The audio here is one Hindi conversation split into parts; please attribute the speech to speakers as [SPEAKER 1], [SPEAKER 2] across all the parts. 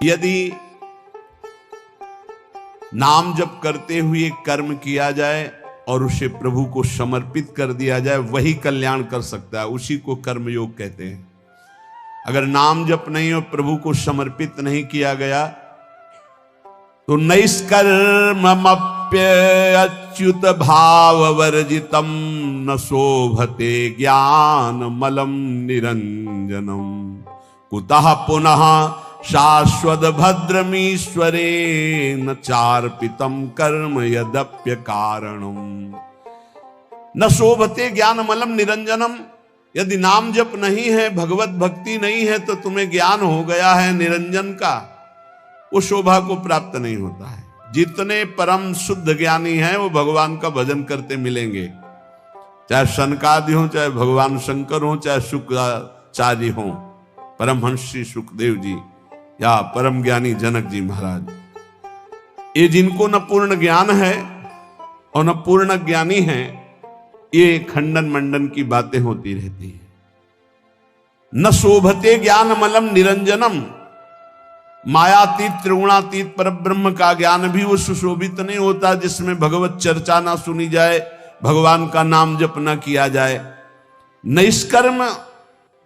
[SPEAKER 1] यदि नाम जप करते हुए कर्म किया जाए और उसे प्रभु को समर्पित कर दिया जाए, वही कल्याण कर सकता है, उसी को कर्मयोग कहते हैं। अगर नाम जप नहीं और प्रभु को समर्पित नहीं किया गया तो नैष्कर्ममप्य अच्युत भाव वर्जितम न शोभते ज्ञान मलम निरंजनम कुतः पुनः शाश्वत भद्रमीश्वरे न चार्पितम कर्म यद्यप्य कारणम। न शोभते ज्ञान मलम निरंजनम। यदि नाम जप नहीं है, भगवत भक्ति नहीं है, तो तुम्हें ज्ञान हो गया है निरंजन का, वो शोभा को प्राप्त नहीं होता है। जितने परम शुद्ध ज्ञानी हैं वो भगवान का भजन करते मिलेंगे, चाहे सनकादि हो, चाहे भगवान शंकर हो, चाहे शुक्राचार्य हो, परमहंस श्री सुखदेव जी या परम ज्ञानी जनक जी महाराज। ये जिनको न पूर्ण ज्ञान है और न पूर्ण ज्ञानी है, ये खंडन मंडन की बातें होती रहती हैं। न शोभते ज्ञान मलम निरंजनम। मायातीत त्रिगुणातीत पर ब्रह्म का ज्ञान भी वो सुशोभित नहीं होता जिसमें भगवत चर्चा ना सुनी जाए, भगवान का नाम जप न किया जाए। निष्कर्म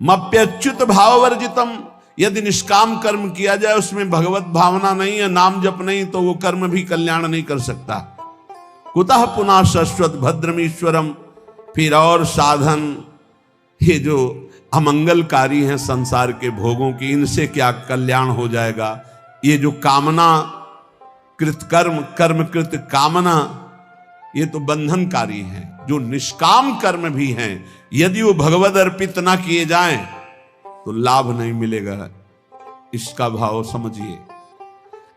[SPEAKER 1] मप्यच्युत भाव वर्जितम। यदि निष्काम कर्म किया जाए, उसमें भगवत भावना नहीं है, नाम जप नहीं, तो वो कर्म भी कल्याण नहीं कर सकता। कुतः पुनः शाश्वत भद्रमीश्वरम। फिर और साधन, ये जो अमंगलकारी हैं संसार के भोगों की, इनसे क्या कल्याण हो जाएगा। ये जो कामना कृत कर्म, कर्म कृत कामना, ये तो बंधनकारी है। जो निष्काम कर्म भी हैं, यदि वो भगवद अर्पित ना किए जाएं तो लाभ नहीं मिलेगा। इसका भाव समझिए।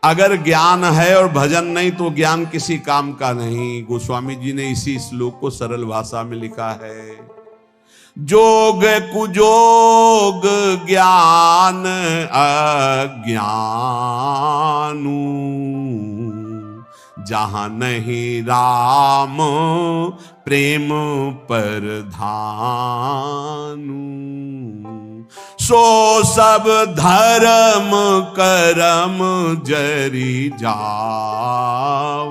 [SPEAKER 1] अगर ज्ञान है और भजन नहीं तो ज्ञान किसी काम का नहीं। गोस्वामी जी ने इसी श्लोक को सरल भाषा में लिखा है। जोग कुजोग ज्ञान अज्ञानू, जहां नहीं राम प्रेम परधानु, सो सब धर्म करम जरी जाऊ,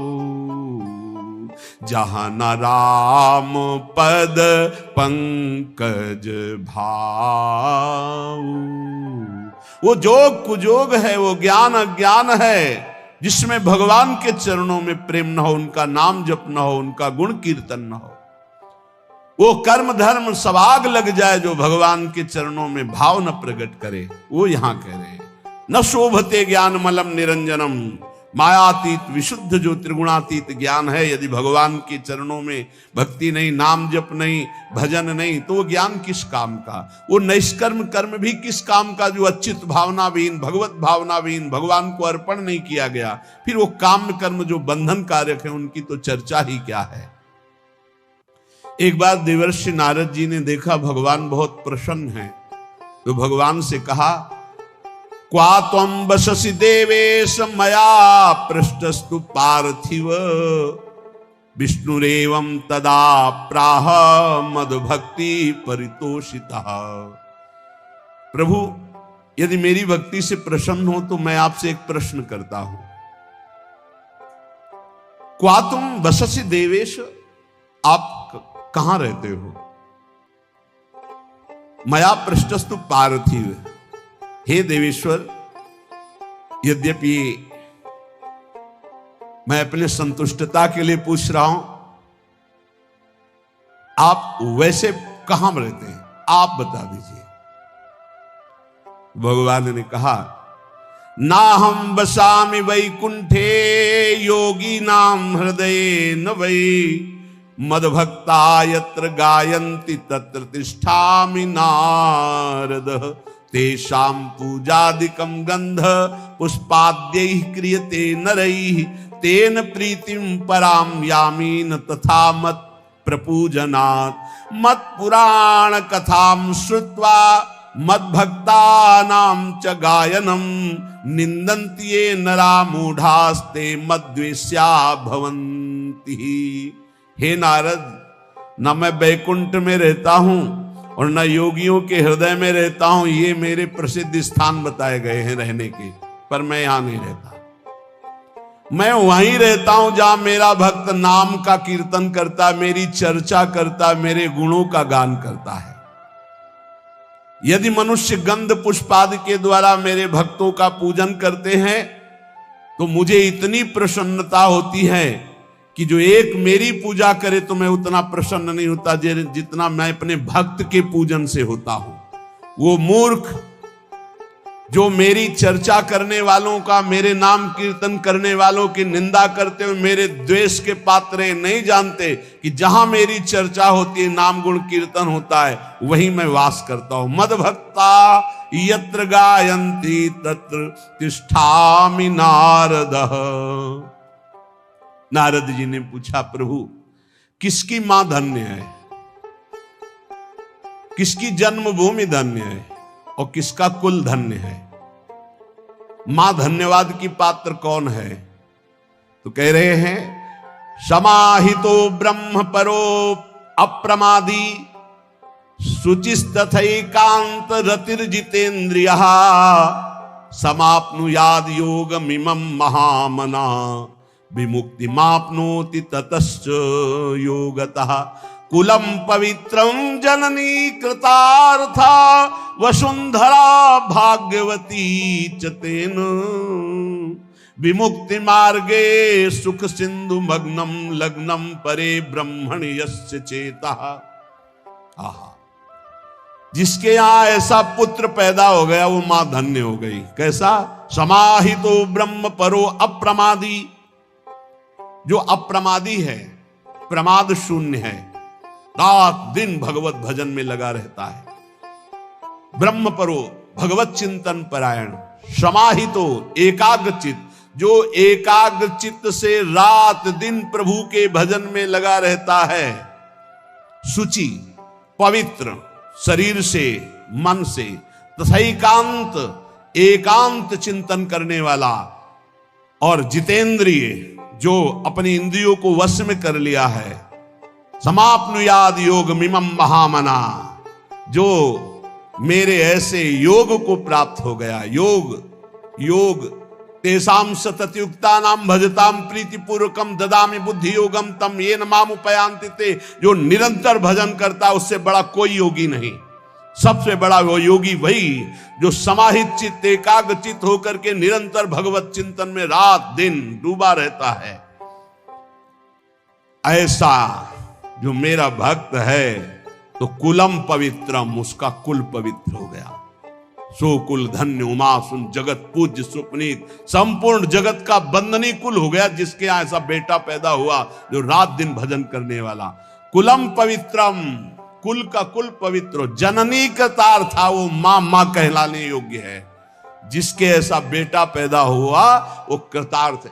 [SPEAKER 1] जहां न राम पद पंकज भाऊ। वो जोग कुजोग है, वो ज्ञान अज्ञान है, जिसमें भगवान के चरणों में प्रेम न हो, उनका नाम जप न हो, उनका गुण कीर्तन न हो। वो कर्म धर्म सब आग लग जाए जो भगवान के चरणों में भाव न प्रकट करे, वो यहां कह रहे हैं। न शोभते ज्ञान मलम निरंजनम। मायातीत विशुद्ध जो त्रिगुणातीत ज्ञान है, यदि भगवान के चरणों में भक्ति नहीं, नाम जप नहीं, भजन नहीं, तो वो ज्ञान किस काम का। वो नैष्कर्म कर्म भी किस काम का, जो अच्युत भावनाविहीन, भगवत भावनाविहीन, भगवान को अर्पण नहीं किया गया। फिर वो काम कर्म जो बंधन कारक है, उनकी तो चर्चा ही क्या है। एक बार देवर्षि नारद जी ने देखा भगवान बहुत प्रसन्न हैं, तो भगवान से कहा, क्वा त्वं वससि देवेश मया पृष्ठस्तु पार्थिव, विष्णुरेवं तदा प्राह मद्भक्ति परितोषितः। प्रभु, यदि मेरी भक्ति से प्रसन्न हो तो मैं आपसे एक प्रश्न करता हूं। क्वा तुम वससि देवेश, आप कहां रहते हो। मया पृष्ठस्तु पार्थिव, हे देवेश्वर, यद्यपि मैं अपने संतुष्टता के लिए पूछ रहा हूं, आप वैसे कहां रहते हैं, आप बता दीजिए। भगवान ने कहा, ना हम बसामि वैकुंठे योगी नाम हृदय न वै, मद्भक्ता यत्र गायन्ति तत्र तिष्ठामि नारद, तेषां पूजादिकं गंध पुष्पाद्यैः क्रियते नरैः, तेन प्रीतिं परां यामि न तथा मत् प्रपूजनात्। मत् पुराण कथां श्रुत्वा मद्भक्तानां च गायनं, निन्दन्ति ये नरा मूढ़ास्ते मद्वेष्या भवन्ति। हे नारद, न मैं बैकुंठ में रहता हूं और न योगियों के हृदय में रहता हूं। ये मेरे प्रसिद्ध स्थान बताए गए हैं रहने के। पर मैं यहां नहीं रहता। मैं वहीं रहता हूं जहां मेरा भक्त नाम का कीर्तन करता, मेरी चर्चा करता, मेरे गुणों का गान करता है। यदि मनुष्य गंध पुष्पादि के द्वारा मेरे भक्तों का पूजन करते हैं तो मुझे इतनी प्रसन्नता होती है कि जो एक मेरी पूजा करे तो मैं उतना प्रसन्न नहीं होता जितना मैं अपने भक्त के पूजन से होता हूं। वो मूर्ख जो मेरी चर्चा करने वालों का, मेरे नाम कीर्तन करने वालों की निंदा करते हुए मेरे द्वेष के पात्र नहीं जानते कि जहां मेरी चर्चा होती है, नाम गुण कीर्तन होता है, वहीं मैं वास करता हूं। मद भक्ता यत्र गायन्ति तत्र तिष्ठामि नारदः। नारद जी ने पूछा, प्रभु किसकी मां धन्य है, किसकी जन्मभूमि धन्य है और किसका कुल धन्य है? मां धन्यवाद की पात्र कौन है? तो कह रहे हैं, समाहितो ब्रह्म परो अप्रमादी शुचिस्तथैकांत रतिर्जितेन्द्रियः समाप्नुयाद योगमिमं महामना विमुक्तिमाप्नोति ततश्च योगतः। कुलम पवित्रम जननी कृतार्था वसुंधरा भाग्यवती च तेन विमुक्ति मार्गे सुख सिंधु मग्नम लग्नम परे ब्रह्मण यस्य चेतः। आहा, जिसके यहां ऐसा पुत्र पैदा हो गया वो मां धन्य हो गई। कैसा? समाहितो ब्रह्म परो अप्रमादी। जो अप्रमादी है, प्रमाद शून्य है, रात दिन भगवत भजन में लगा रहता है, ब्रह्म परो भगवत चिंतन परायण, समाहितो एकाग्रचित, जो एकाग्रचित से रात दिन प्रभु के भजन में लगा रहता है, शुचि पवित्र शरीर से मन से, तथा एकांत चिंतन करने वाला, और जितेंद्रिय जो अपनी इंद्रियों को वश में कर लिया है, समाप्नुयाद योग मिमम महामना, जो मेरे ऐसे योग को प्राप्त हो गया। योग तेसाम सततयुक्ता नाम भजताम प्रीति पूर्वकम ददामि बुद्धि योगम तम येन माम उपयांति ते। जो निरंतर भजन करता है उससे बड़ा कोई योगी नहीं। सबसे बड़ा वो योगी वही जो समाहित चित्त एकाग्र चित्त होकर के निरंतर भगवत चिंतन में रात दिन डूबा रहता है। ऐसा जो मेरा भक्त है तो कुलम पवित्रम, उसका कुल पवित्र हो गया। सो कुल धन्य उमासुन जगत पूज्य सुपनीत, संपूर्ण जगत का बंदनी कुल हो गया जिसके यहां ऐसा बेटा पैदा हुआ जो रात दिन भजन करने वाला। कुलम पवित्रम, कुल का कुल पवित्र। जननी का तार था, वो मां कहलाने योग्य है। जिसके ऐसा बेटा पैदा हुआ वो कृतार्थ है।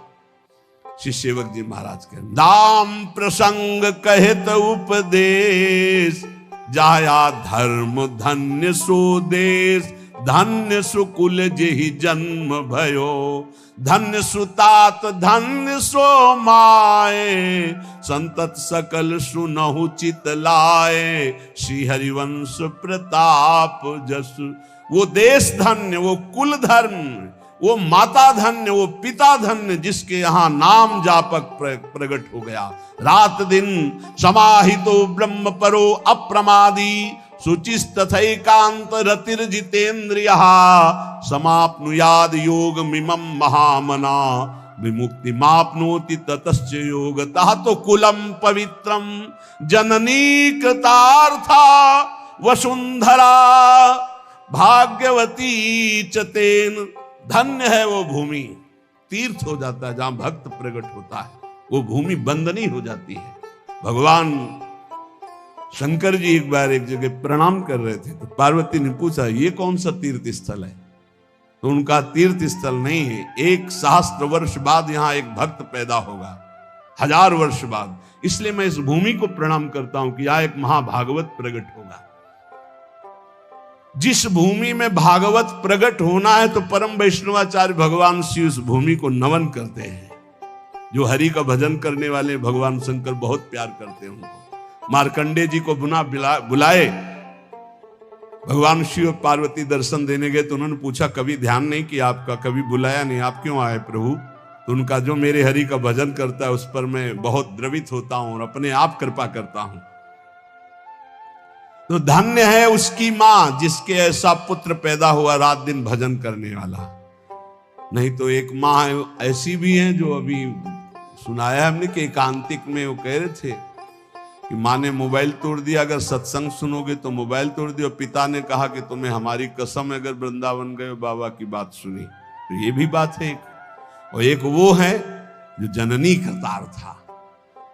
[SPEAKER 1] श्री सेवक जी महाराज के नाम प्रसंग कहत उपदेश, जाया धर्म धन्य सो देश, धन्य सुकुल जेहि जन्म भयो, धन्य सुतात धन्य सो माए, संतत सकल सुनहु चित लाए, श्री हरिवंश प्रताप जस। वो देश धन्य, वो कुल धन्य, वो माता धन्य, वो पिता धन्य जिसके यहां नाम जापक प्रकट हो गया। रात दिन समाहितो ब्रह्म परो अप्रमादी, शुचिस्तथैकांत रतिर्जितेन्द्रियः, समाप्नुयाद योग मिमं महामना, विमुक्ति माप्नोति ततश्च योगतः। तो कुलम पवित्रम जननी कृतार्था वसुंधरा भाग्यवती च तेन। धन्य है वो भूमि, तीर्थ हो जाता है जहां भक्त प्रकट होता है, वो भूमि बंदनी हो जाती है। भगवान शंकर जी एक बार एक जगह प्रणाम कर रहे थे तो पार्वती ने पूछा ये कौन सा तीर्थ स्थल है? तो उनका तीर्थ स्थल नहीं है, 1 सहस्त्र वर्ष बाद यहां एक भक्त पैदा होगा, 1000 वर्ष बाद, इसलिए मैं इस भूमि को प्रणाम करता हूं कि यहां एक महाभागवत प्रकट होगा। जिस भूमि में भागवत प्रकट होना है तो परम वैष्णवाचार्य भगवान शिव उस भूमि को नमन करते हैं। जो हरि का भजन करने वाले भगवान शंकर बहुत प्यार करते हैं उनको। मार्कंडे जी को बुलाए भगवान शिव और पार्वती दर्शन देने गए तो उन्होंने पूछा, कभी ध्यान नहीं किया आपका, कभी बुलाया नहीं, आप क्यों आए प्रभु? तो उनका, जो मेरे हरि का भजन करता है उस पर मैं बहुत द्रवित होता हूं और अपने आप कृपा करता हूं। तो धन्य है उसकी मां जिसके ऐसा पुत्र पैदा हुआ रात दिन भजन करने वाला। नहीं तो एक मां ऐसी भी है जो अभी सुनाया हमने कि एकांतिक में वो कह रहे थे कि माँ ने मोबाइल तोड़ दिया, अगर सत्संग सुनोगे तो मोबाइल तोड़ दिया। पिता ने कहा कि तुम्हें हमारी कसम है, अगर वृंदावन गए बाबा की बात सुनी। तो ये भी बात है। और एक वो है जो जननी करतार था।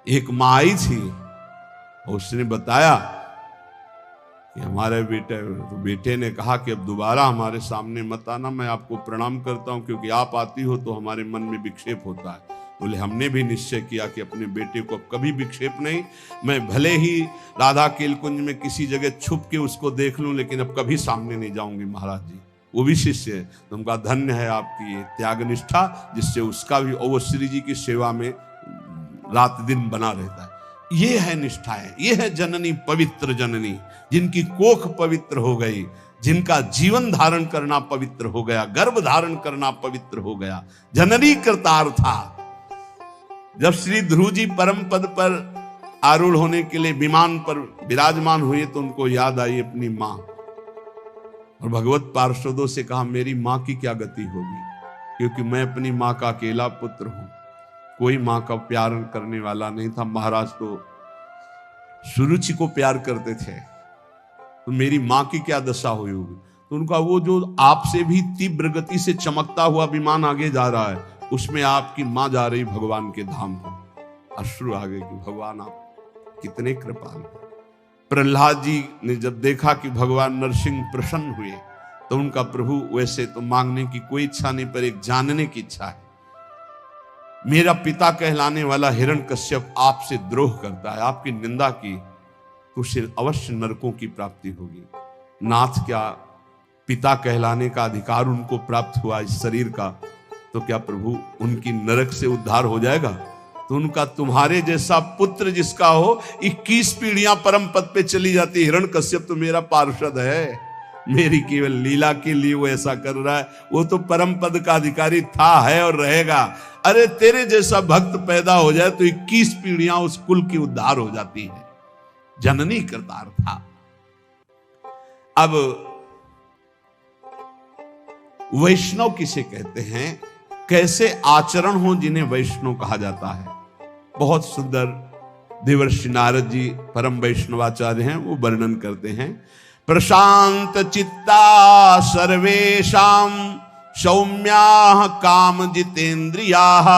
[SPEAKER 1] एक माँ आई थी और उसने बताया कि हमारे बेटे ने कहा कि अब दोबारा हमारे सामने मत आना, मैं आपको प्रणाम करता हूं क्योंकि आप आती हो तो हमारे मन में विक्षेप होता है। बोले हमने भी निश्चय किया कि अपने बेटे को अब कभी विक्षेप नहीं, मैं भले ही राधा केलकुंज में किसी जगह छुप के उसको देख लूं लेकिन अब कभी सामने नहीं जाऊंगी महाराज जी। वो भी शिष्य है। तुमका धन्य है आपकी ये त्याग निष्ठा, जिससे उसका भी, और वो श्री जी की सेवा में रात दिन बना रहता है। ये है निष्ठाएं, ये है जननी, पवित्र जननी, जिनकी कोख पवित्र हो गई, जिनका जीवन धारण करना पवित्र हो गया, गर्भ धारण करना पवित्र हो गया। जननी करतार था। जब श्री ध्रुव जी परम पद पर आरूढ़ होने के लिए विमान पर विराजमान हुए तो उनको याद आई अपनी मां, और भगवत पार्षदों से कहा मेरी मां की क्या गति होगी, क्योंकि मैं अपनी मां का अकेला पुत्र हूं, कोई मां का प्यार करने वाला नहीं था। महाराज तो सुरुचि को प्यार करते थे, तो मेरी मां की क्या दशा हुई होगी। तो उनका, वो जो आपसे भी तीव्र गति से चमकता हुआ विमान आगे जा रहा है, उसमें आपकी मां जा रही भगवान के धाम को। अश्रु आ गए कि भगवान आप कितने कृपालु। प्रहलाद जी ने जब देखा कि भगवान नरसिंह प्रसन्न हुए तो उनका, प्रभु वैसे तो मांगने की कोई इच्छा नहीं, पर एक जानने की इच्छा है। मेरा पिता कहलाने वाला हिरण्यकश्यप आपसे द्रोह करता है, आपकी निंदा की तो उसे अवश्य नरकों की प्राप्ति होगी। नाथ, क्या पिता कहलाने का अधिकार उनको प्राप्त हुआ इस शरीर का, तो क्या प्रभु उनकी नरक से उद्धार हो जाएगा? तो उनका, तुम्हारे जैसा पुत्र जिसका हो 21 पीढ़ियां परम पद पे चली जाती। हिरण्यकश्यप तो मेरा पार्षद है, मेरी केवल लीला के लिए वो ऐसा कर रहा है, वो तो परम पद का अधिकारी था, है और रहेगा। अरे तेरे जैसा भक्त पैदा हो जाए तो 21 पीढ़ियां उस कुल की उद्धार हो जाती है। जननी करतार था। अब वैष्णव किसे कहते हैं, कैसे आचरण हो जिन्हें वैष्णव कहा जाता है, बहुत सुंदर देवर्षि नारद जी परम वैष्णवाचार्य हैं, वो वर्णन करते हैं। प्रशांत चित्ता सर्वेषां सौम्याः काम जितेन्द्रियाः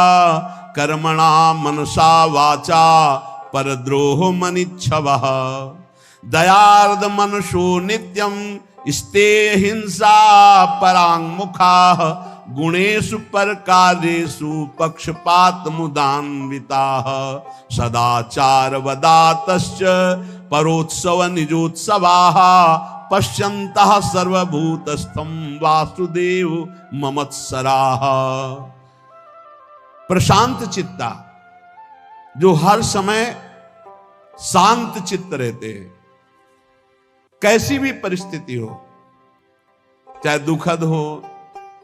[SPEAKER 1] कर्मणा मनसा वाचा परद्रोह मनिच्छवः दयार्द मनसो नित्यं स्ते हिंसा परांगमुखाः गुणेषु परकार्येषु पक्षपात मुदान्विताः सदाचार वदातश्च परोत्सव निजोत्सवाः पश्यन्तः सर्वभूतस्थं वासुदेव ममत्सराः। प्रशांत चित्ता, जो हर समय शांत चित्त रहते हैं, कैसी भी परिस्थिति हो, चाहे दुखद हो,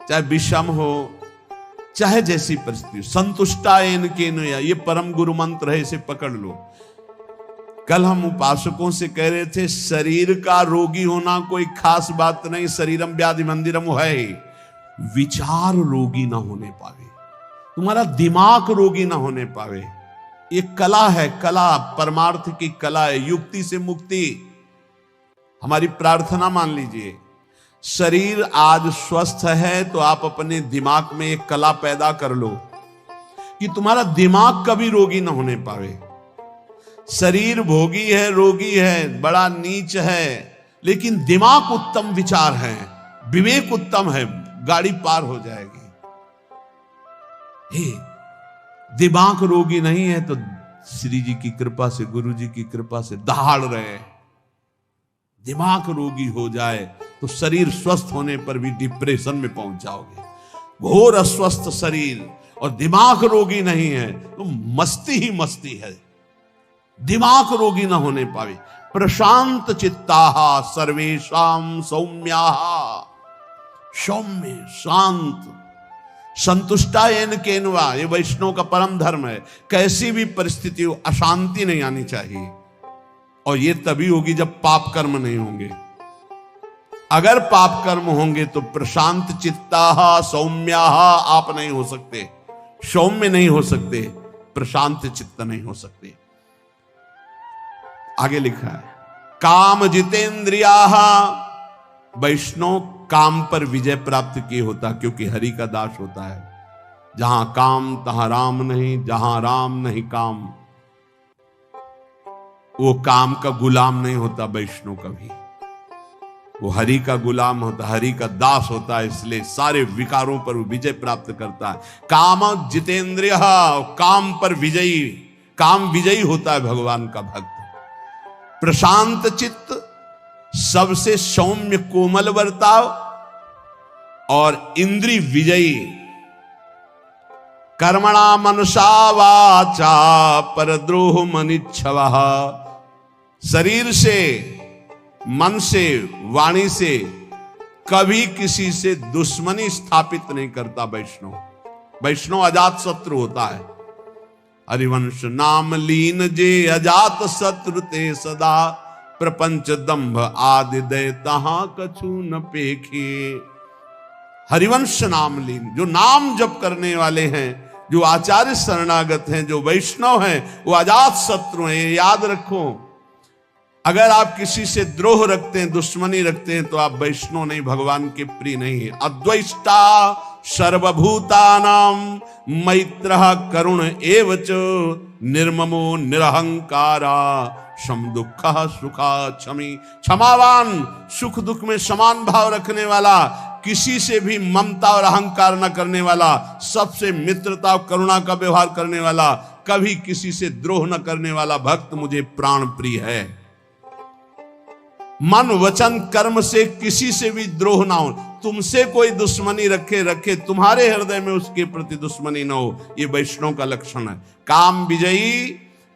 [SPEAKER 1] चाहे विषम हो, चाहे जैसी परिस्थिति, संतुष्टायन केन, ये परम गुरु मंत्र है, इसे पकड़ लो। कल हम उपासकों से कह रहे थे, शरीर का रोगी होना कोई खास बात नहीं, शरीरम व्याधि मंदिरम है, विचार रोगी ना होने पावे, तुम्हारा दिमाग रोगी ना होने पावे। ये कला है, कला परमार्थ की कला है, युक्ति से मुक्ति। हमारी प्रार्थना मान लीजिए, शरीर आज स्वस्थ है तो आप अपने दिमाग में एक कला पैदा कर लो कि तुम्हारा दिमाग कभी रोगी ना होने पावे। शरीर भोगी है, रोगी है, बड़ा नीच है, लेकिन दिमाग उत्तम विचार है, विवेक उत्तम है, गाड़ी पार हो जाएगी। हे, दिमाग रोगी नहीं है तो श्री जी की कृपा से, गुरु जी की कृपा से दहाड़ रहे। दिमाग रोगी हो जाए तो शरीर स्वस्थ होने पर भी डिप्रेशन में पहुंच जाओगे। घोर अस्वस्थ शरीर और दिमाग रोगी नहीं है तो मस्ती ही मस्ती है। दिमाग रोगी ना होने पावे, प्रशांत चित्ताः सर्वेषां सौम्याः। सौम्य, शांत, संतुष्टा येन केनवा, ये वैष्णव का परम धर्म है। कैसी भी परिस्थिति हो, अशांति नहीं आनी चाहिए। और ये तभी होगी जब पाप कर्म नहीं होंगे। अगर पाप कर्म होंगे तो प्रशांत चित्ताः सौम्याः आप नहीं हो सकते, सौम्य नहीं हो सकते, प्रशांत चित्त नहीं हो सकते। आगे लिखा है काम जितेंद्रियाः। वैष्णव काम पर विजय प्राप्त किए होता, क्योंकि हरि का दास होता है। जहां काम तहां राम नहीं, जहां राम नहीं काम। वो काम का गुलाम नहीं होता वैष्णव कभी, वो हरि का गुलाम होता, हरि का दास होता है। इसलिए सारे विकारों पर वो विजय प्राप्त करता है। काम जितेंद्रिय, काम पर विजयी, काम विजयी होता है भगवान का भक्त। प्रशांत चित्त, सबसे सौम्य कोमल बर्ताव, और इंद्रिय विजयी। कर्मणा मनसा वाचा परद्रोह मनिच्छवः। शरीर से, मन से, वाणी से कभी किसी से दुश्मनी स्थापित नहीं करता वैष्णव। वैष्णव अजात शत्रु होता है। हरिवंश नाम लीन जे अजात शत्रु ते सदा, प्रपंच दंभ आदि दय तहां कछु न पेखे। हरिवंश नाम लीन, जो नाम जप करने वाले हैं, जो आचार्य शरणागत हैं, जो वैष्णव हैं, वो अजात शत्रु हैं। ये याद रखो। अगर आप किसी से द्रोह रखते हैं, दुश्मनी रखते हैं, तो आप वैष्णव नहीं, भगवान के प्रिय नहीं है। अद्वैष्टा सर्वभूतानां मैत्रः करुण एवच, निर्ममो निरहंकारा सम दुःखः सुखा क्षमी। क्षमावान, सुख दुख में समान भाव रखने वाला, किसी से भी ममता और अहंकार न करने वाला, सबसे मित्रता और करुणा का व्यवहार करने वाला, कभी किसी से द्रोह न करने वाला भक्त मुझे प्राण प्रिय है। मन वचन कर्म से किसी से भी द्रोह ना हो। तुमसे कोई दुश्मनी रखे, तुम्हारे हृदय में उसके प्रति दुश्मनी ना हो। ये वैष्णव का लक्षण है। काम विजयी,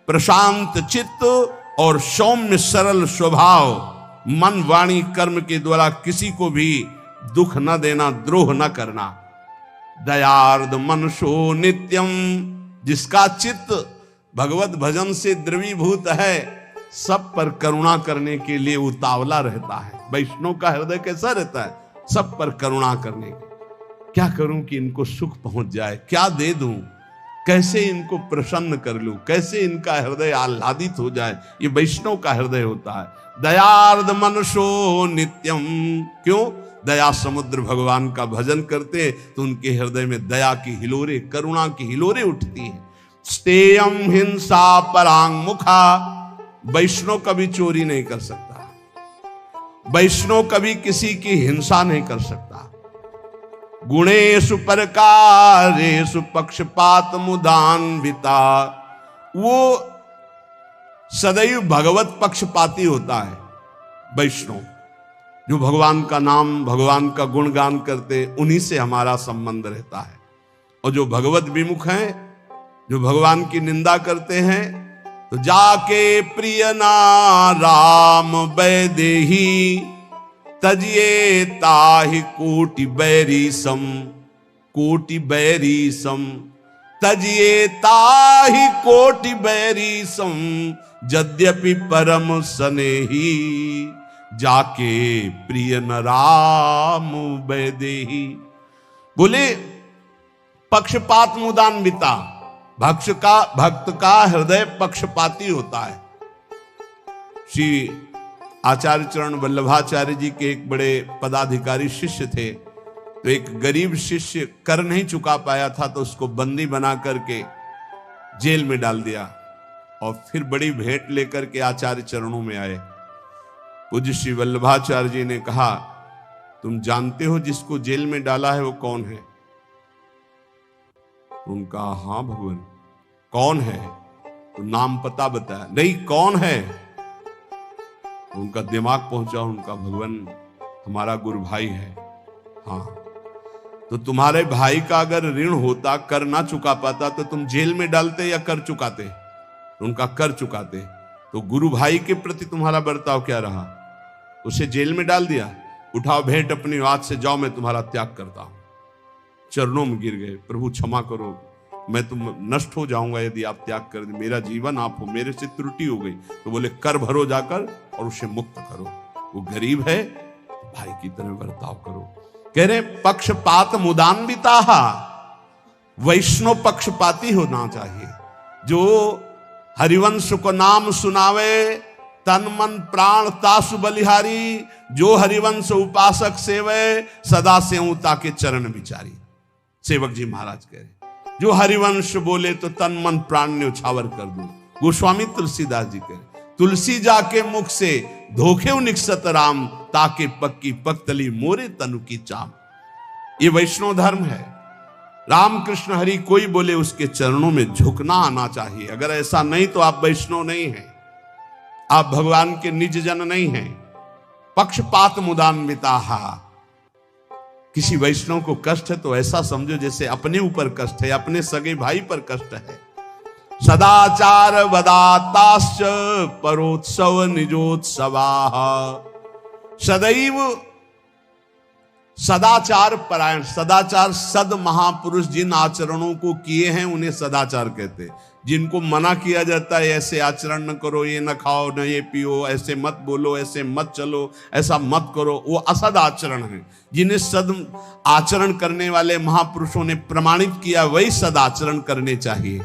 [SPEAKER 1] प्रशांत चित्त और सौम्य सरल स्वभाव। मन वाणी कर्म के द्वारा किसी को भी दुख न देना, द्रोह न करना। दयार्द मनुष्यो नित्यम, जिसका चित्त भगवत भजन से द्रवीभूत है, सब पर करुणा करने के लिए उतावला रहता है। वैष्णव का हृदय कैसा रहता है? सब पर करुणा करने के। क्या करूं कि इनको सुख पहुंच जाए, क्या दे दूं, कैसे इनको प्रसन्न कर लूं, कैसे इनका हृदय आह्लादित हो जाए। ये वैष्णव का हृदय होता है। दयार्द मनुष्यो नित्यम, क्यों? दया समुद्र भगवान का भजन करते तो उनके हृदय में दया की हिलोरे, करुणा की हिलोरे उठती है। स्तेयम हिंसा परांग मुखा, वैष्णव कभी चोरी नहीं कर सकता, वैष्णव कभी किसी की हिंसा नहीं कर सकता। गुणेषु परकारेषु पक्षपात मुदान्विता, वो सदैव भगवत पक्षपाती होता है वैष्णव। जो भगवान का नाम, भगवान का गुणगान करते, उन्हीं से हमारा संबंध रहता है। और जो भगवत विमुख हैं, जो भगवान की निंदा करते हैं, तो जाके प्रिय ना राम वैदेही, तजिए ताहि कोटि बैरी सम, कोटि बैरी सम, तजिए ताहि कोटि बैरी सम, यद्यपि परम स्नेही, जाके प्रिय न राम वैदेही। बोले पक्षपात मुदान्विता, भक्त का हृदय पक्षपाती होता है। श्री आचार्य चरण वल्लभाचार्य जी के एक बड़े पदाधिकारी शिष्य थे। तो एक गरीब शिष्य कर नहीं चुका पाया था, तो उसको बंदी बना करके जेल में डाल दिया। और फिर बड़ी भेंट लेकर के आचार्य चरणों में आए। पूज्य श्री वल्लभाचार्य जी ने कहा, तुम जानते हो जिसको जेल में डाला है वो कौन है? उनका हाँ भगवान। कौन है? तो नाम पता बताया। नहीं, कौन है? उनका दिमाग पहुंचा, उनका भगवान हमारा गुरु भाई है। हाँ, तो तुम्हारे भाई का अगर ऋण होता, कर ना चुका पाता, तो तुम जेल में डालते या कर चुकाते? उनका कर चुकाते। तो गुरु भाई के प्रति तुम्हारा बर्ताव क्या रहा? उसे जेल में डाल दिया, उठाओ भेंट अपनी हाथ से, जाओ मैं तुम्हारा त्याग करता हूं। चरणों में गिर गए, प्रभु क्षमा करो, मैं तुम नष्ट हो जाऊंगा यदि आप त्याग कर दे, मेरा जीवन आप हो, मेरे से त्रुटि हो गई। तो बोले कर भरो जाकर और उसे मुक्त करो, वो गरीब है, भाई की तरह बर्ताव करो। कह रहे पक्षपात मुदान्विता, वैष्णव पक्षपाती होना चाहिए, जो हरिवंश को नाम सुनावे, तन मन प्राण तासु बलिहारी, जो हरिवंश उपासक सेवे, सदा सेवता के चरण विचारी। सेवक जी महाराज कह रहे जो हरिवंश बोले तो तन मन प्राण ने उछावर कर दूं। गोस्वामी तुलसीदास जी कह रहे तुलसी जाके मुख से धोखे निकसत राम, ताके पक्की पक्तली मोरे तनु की चाम। ये वैष्णव धर्म है। राम कृष्ण हरि कोई बोले उसके चरणों में झुकना आना चाहिए। अगर ऐसा नहीं तो आप वैष्णव नहीं हैं, आप भगवान के निज जन नहीं हैं। पक्षपात मुदान्विता, किसी वैष्णव को कष्ट है तो ऐसा समझो जैसे अपने ऊपर कष्ट है, अपने सगे भाई पर कष्ट है। सदाचार वदाताश्च परोत्सव निजोत्सवा, सदैव सदाचार परायण, सदाचार सद महापुरुष जिन आचरणों को किए हैं उन्हें सदाचार कहते हैं। जिनको मना किया जाता है ऐसे आचरण न करो, ये न खाओ न ये पियो, ऐसे मत बोलो, ऐसे मत चलो, ऐसा मत करो, वो असद आचरण है। जिन्हें सद आचरण करने वाले महापुरुषों ने प्रमाणित किया वही सद आचरण करने चाहिए।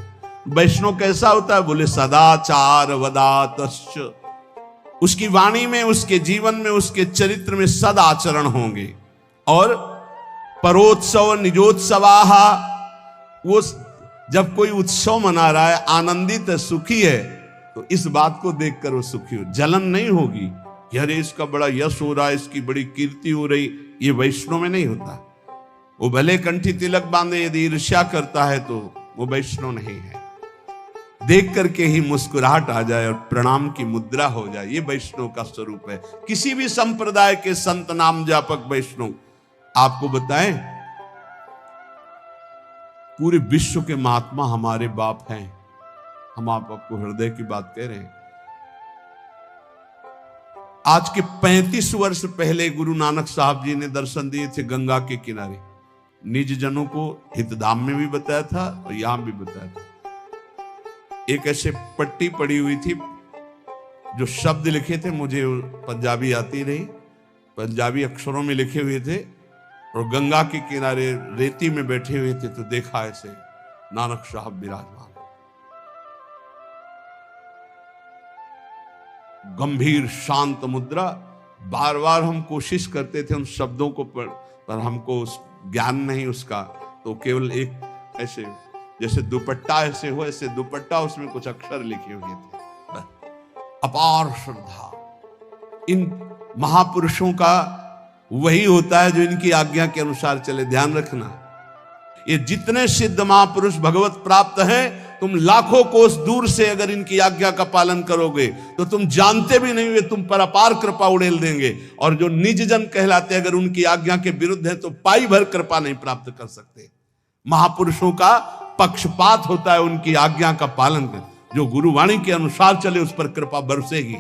[SPEAKER 1] वैष्णव कैसा होता है? बोले सदाचार वदातश्च, उसकी वाणी में, उसके जीवन में, उसके चरित्र में सद आचरण होंगे। और परोत्सव निजोत्सवाहा, वो जब कोई उत्सव मना रहा है, आनंदित है, सुखी है, तो इस बात को देखकर वो सुखी हो, जलन नहीं होगी कि अरे इसका बड़ा यश हो रहा है, इसकी बड़ी कीर्ति हो रही। ये वैष्णव में नहीं होता। वो भले कंठी तिलक बांधे, यदि ईर्ष्या करता है तो वो वैष्णव नहीं है। देख करके ही मुस्कुराहट आ जाए और प्रणाम की मुद्रा हो जाए, ये वैष्णव का स्वरूप है। किसी भी संप्रदाय के संत नाम जापक वैष्णव आपको बताएं, पूरे विश्व के महात्मा हमारे बाप हैं। हम आपको हृदय की बात कह रहे हैं। आज के 35 वर्ष पहले गुरु नानक साहब जी ने दर्शन दिए थे गंगा के किनारे। निज जनों को हितधाम में भी बताया था और यहां भी बताया था। एक ऐसे पट्टी पड़ी हुई थी, जो शब्द लिखे थे, मुझे पंजाबी आती नहीं, पंजाबी अक्षरों में लिखे हुए थे, और गंगा के किनारे रेती में बैठे हुए थे। तो देखा ऐसे नानक साहब विराजमान, गंभीर शांत मुद्रा। बार बार हम कोशिश करते थे उन शब्दों को पर हमको ज्ञान नहीं उसका, तो केवल एक ऐसे जैसे दुपट्टा ऐसे हो, ऐसे दुपट्टा, उसमें कुछ अक्षर लिखे हुए थे। अपार श्रद्धा। इन महापुरुषों का वही होता है जो इनकी आज्ञा के अनुसार चले। ध्यान रखना, ये जितने सिद्ध महापुरुष भगवत प्राप्त हैं, तुम लाखों कोस दूर से अगर इनकी आज्ञा का पालन करोगे तो तुम जानते भी नहीं वे तुम पर अपार कृपा उड़ेल देंगे। और जो निज जन कहलाते, अगर उनकी आज्ञा के विरुद्ध है तो पाई भर कृपा नहीं प्राप्त कर सकते। महापुरुषों का पक्षपात होता है, उनकी आज्ञा का पालन कर। जो गुरुवाणी के अनुसार चले उस पर कृपा बरसेगी,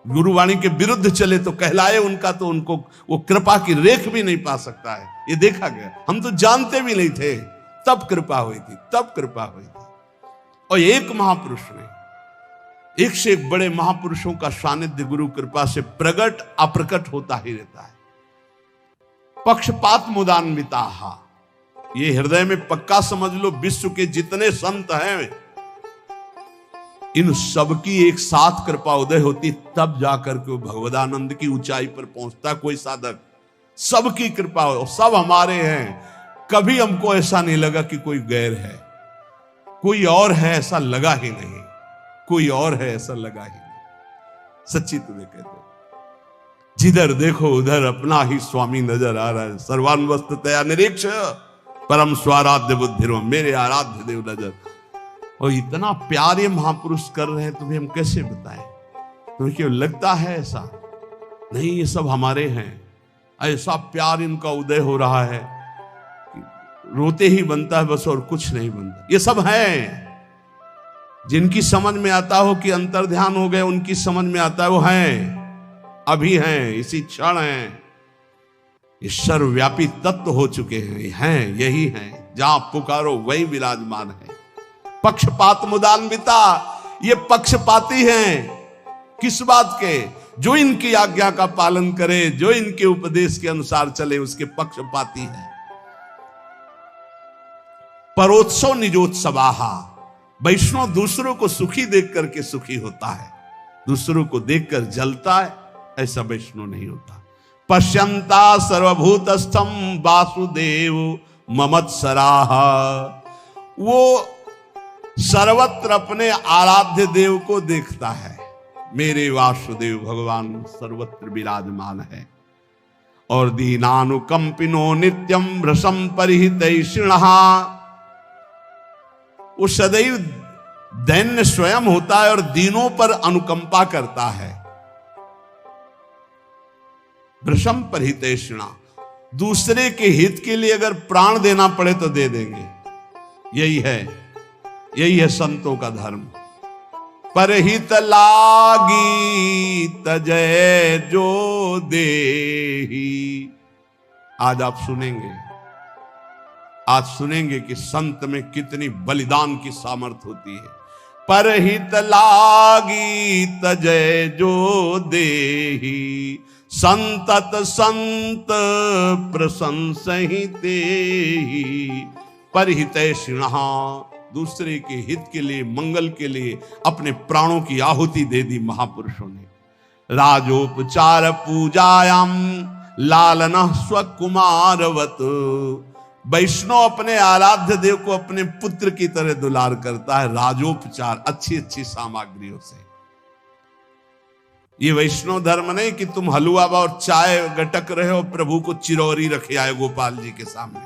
[SPEAKER 1] गुरुवाणी के विरुद्ध चले तो कहलाए उनका, तो उनको वो कृपा की रेख भी नहीं पा सकता है। ये देखा गया। हम तो जानते भी नहीं थे, तब कृपा हुई थी, तब कृपा हुई थी। और एक महापुरुष ने, एक से एक बड़े महापुरुषों का सानिध्य गुरु कृपा से प्रकट अप्रकट होता ही रहता है। पक्षपात मुदान्विता, ये हृदय में पक्का समझ लो। विश्व के जितने संत हैं, इन सबकी एक साथ कृपा उदय होती, तब जाकर के वो भगवदानंद की ऊंचाई पर पहुंचता कोई साधक। सबकी कृपा हो, सब हमारे हैं। कभी हमको ऐसा नहीं लगा कि कोई गैर है, कोई और है ऐसा लगा ही नहीं, कोई और है ऐसा लगा ही नहीं। सच्ची तुम्हें कहते, जिधर देखो उधर अपना ही स्वामी नजर आ रहा है। सर्वान्वस्ततया निरीक्ष परम स्वाराध्य बुद्धिरो, मेरे आराध्य देव नजर। और इतना प्यार ये महापुरुष कर रहे हैं, तुम्हें हम कैसे बताएं? तुम्हें क्यों लगता है ऐसा? नहीं, ये सब हमारे हैं। ऐसा प्यार इनका उदय हो रहा है, रोते ही बनता है बस, और कुछ नहीं बनता। ये सब हैं, जिनकी समझ में आता हो कि अंतर्ध्यान हो गए, उनकी समझ में आता है वो हैं, अभी हैं, इसी क्षण हैं, ये सर्वव्यापी तत्व हो चुके हैं, यही हैं, जहां पुकारो वही विराजमान है। पक्षपात मुदान्विता, ये पक्षपाती हैं। किस बात के? जो इनकी आज्ञा का पालन करे, जो इनके उपदेश के अनुसार चले, उसके पक्षपाती है। परोत्सव निजोत्सवाहा, वैष्णव दूसरों को सुखी देख करके सुखी होता है, दूसरों को देखकर जलता है, ऐसा वैष्णव नहीं होता। पश्यंता सर्वभूतस्थम वासुदेव ममत्सराः, वो सर्वत्र अपने आराध्य देव को देखता है। मेरे वासुदेव भगवान सर्वत्र विराजमान है। और दीनानुकंपिनो नित्यम भ्रशम परिहितैषिणः, वो सदैव दैन्य स्वयं होता है और दीनों पर अनुकंपा करता है। भ्रशम परिहितैषिणः, दूसरे के हित के लिए अगर प्राण देना पड़े तो दे देंगे। यही है संतों का धर्म। परहित लागी तजय जो देही, आज आप सुनेंगे कि संत में कितनी बलिदान की सामर्थ्य होती है। परहित लागी तजय जो देही, संतत संत प्रशंसहिते ही। परिहितैषिणः, दूसरे के हित के लिए, मंगल के लिए अपने प्राणों की आहुति दे दी महापुरुषों ने। राजोपचार पूजायाम लालनः स्वकुमारवत, वैष्णव अपने आराध्य देव को अपने पुत्र की तरह दुलार करता है। राजोपचार, अच्छी अच्छी सामग्रियों से। ये वैष्णव धर्म नहीं कि तुम हलवा और चाय गटक रहे हो, प्रभु को चिरौरी रखे आए गोपाल जी के सामने।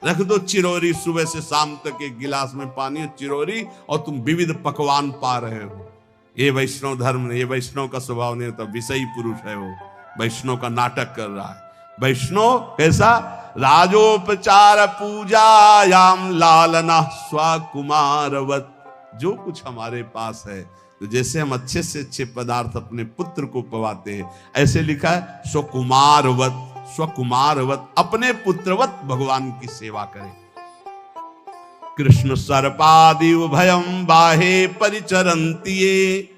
[SPEAKER 1] रख दो चिरौरी, सुबह से शाम तक एक गिलास में पानी और चिरौरी, और तुम विविध पकवान पा रहे हो। ये वैष्णव धर्म नहीं, ये वैष्णव का स्वभाव नहीं होता। विषयी पुरुष है वो, वैष्णव का नाटक कर रहा है। वैष्णव कैसा? राजोपचार पूजायाम लालना स्वकुमारवत, जो कुछ हमारे पास है, तो जैसे हम अच्छे से अच्छे पदार्थ अपने पुत्र को पवाते हैं, ऐसे लिखा है स्वकुमारवत, स्वकुमारवत, अपने पुत्रवत भगवान की सेवा करें। कृष्ण सर्पादिव भयम बाहे परिचरन्ति,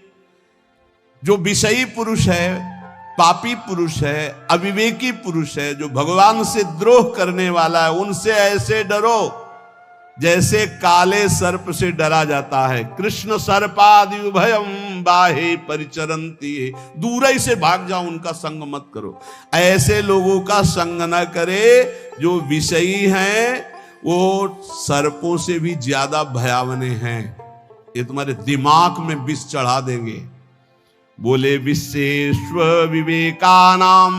[SPEAKER 1] जो विषयी पुरुष है, पापी पुरुष है, अविवेकी पुरुष है, जो भगवान से द्रोह करने वाला है, उनसे ऐसे डरो जैसे काले सर्प से डरा जाता है। कृष्ण सर्पादि भयम बाहे परिचरन्ति, दूर ही से भाग जाओ, उनका संग मत करो। ऐसे लोगों का संग न करे जो विषयी हैं, वो सर्पों से भी ज्यादा भयावने हैं। ये तुम्हारे दिमाग में विष चढ़ा देंगे। बोले विश्वेश्व विवेकानाम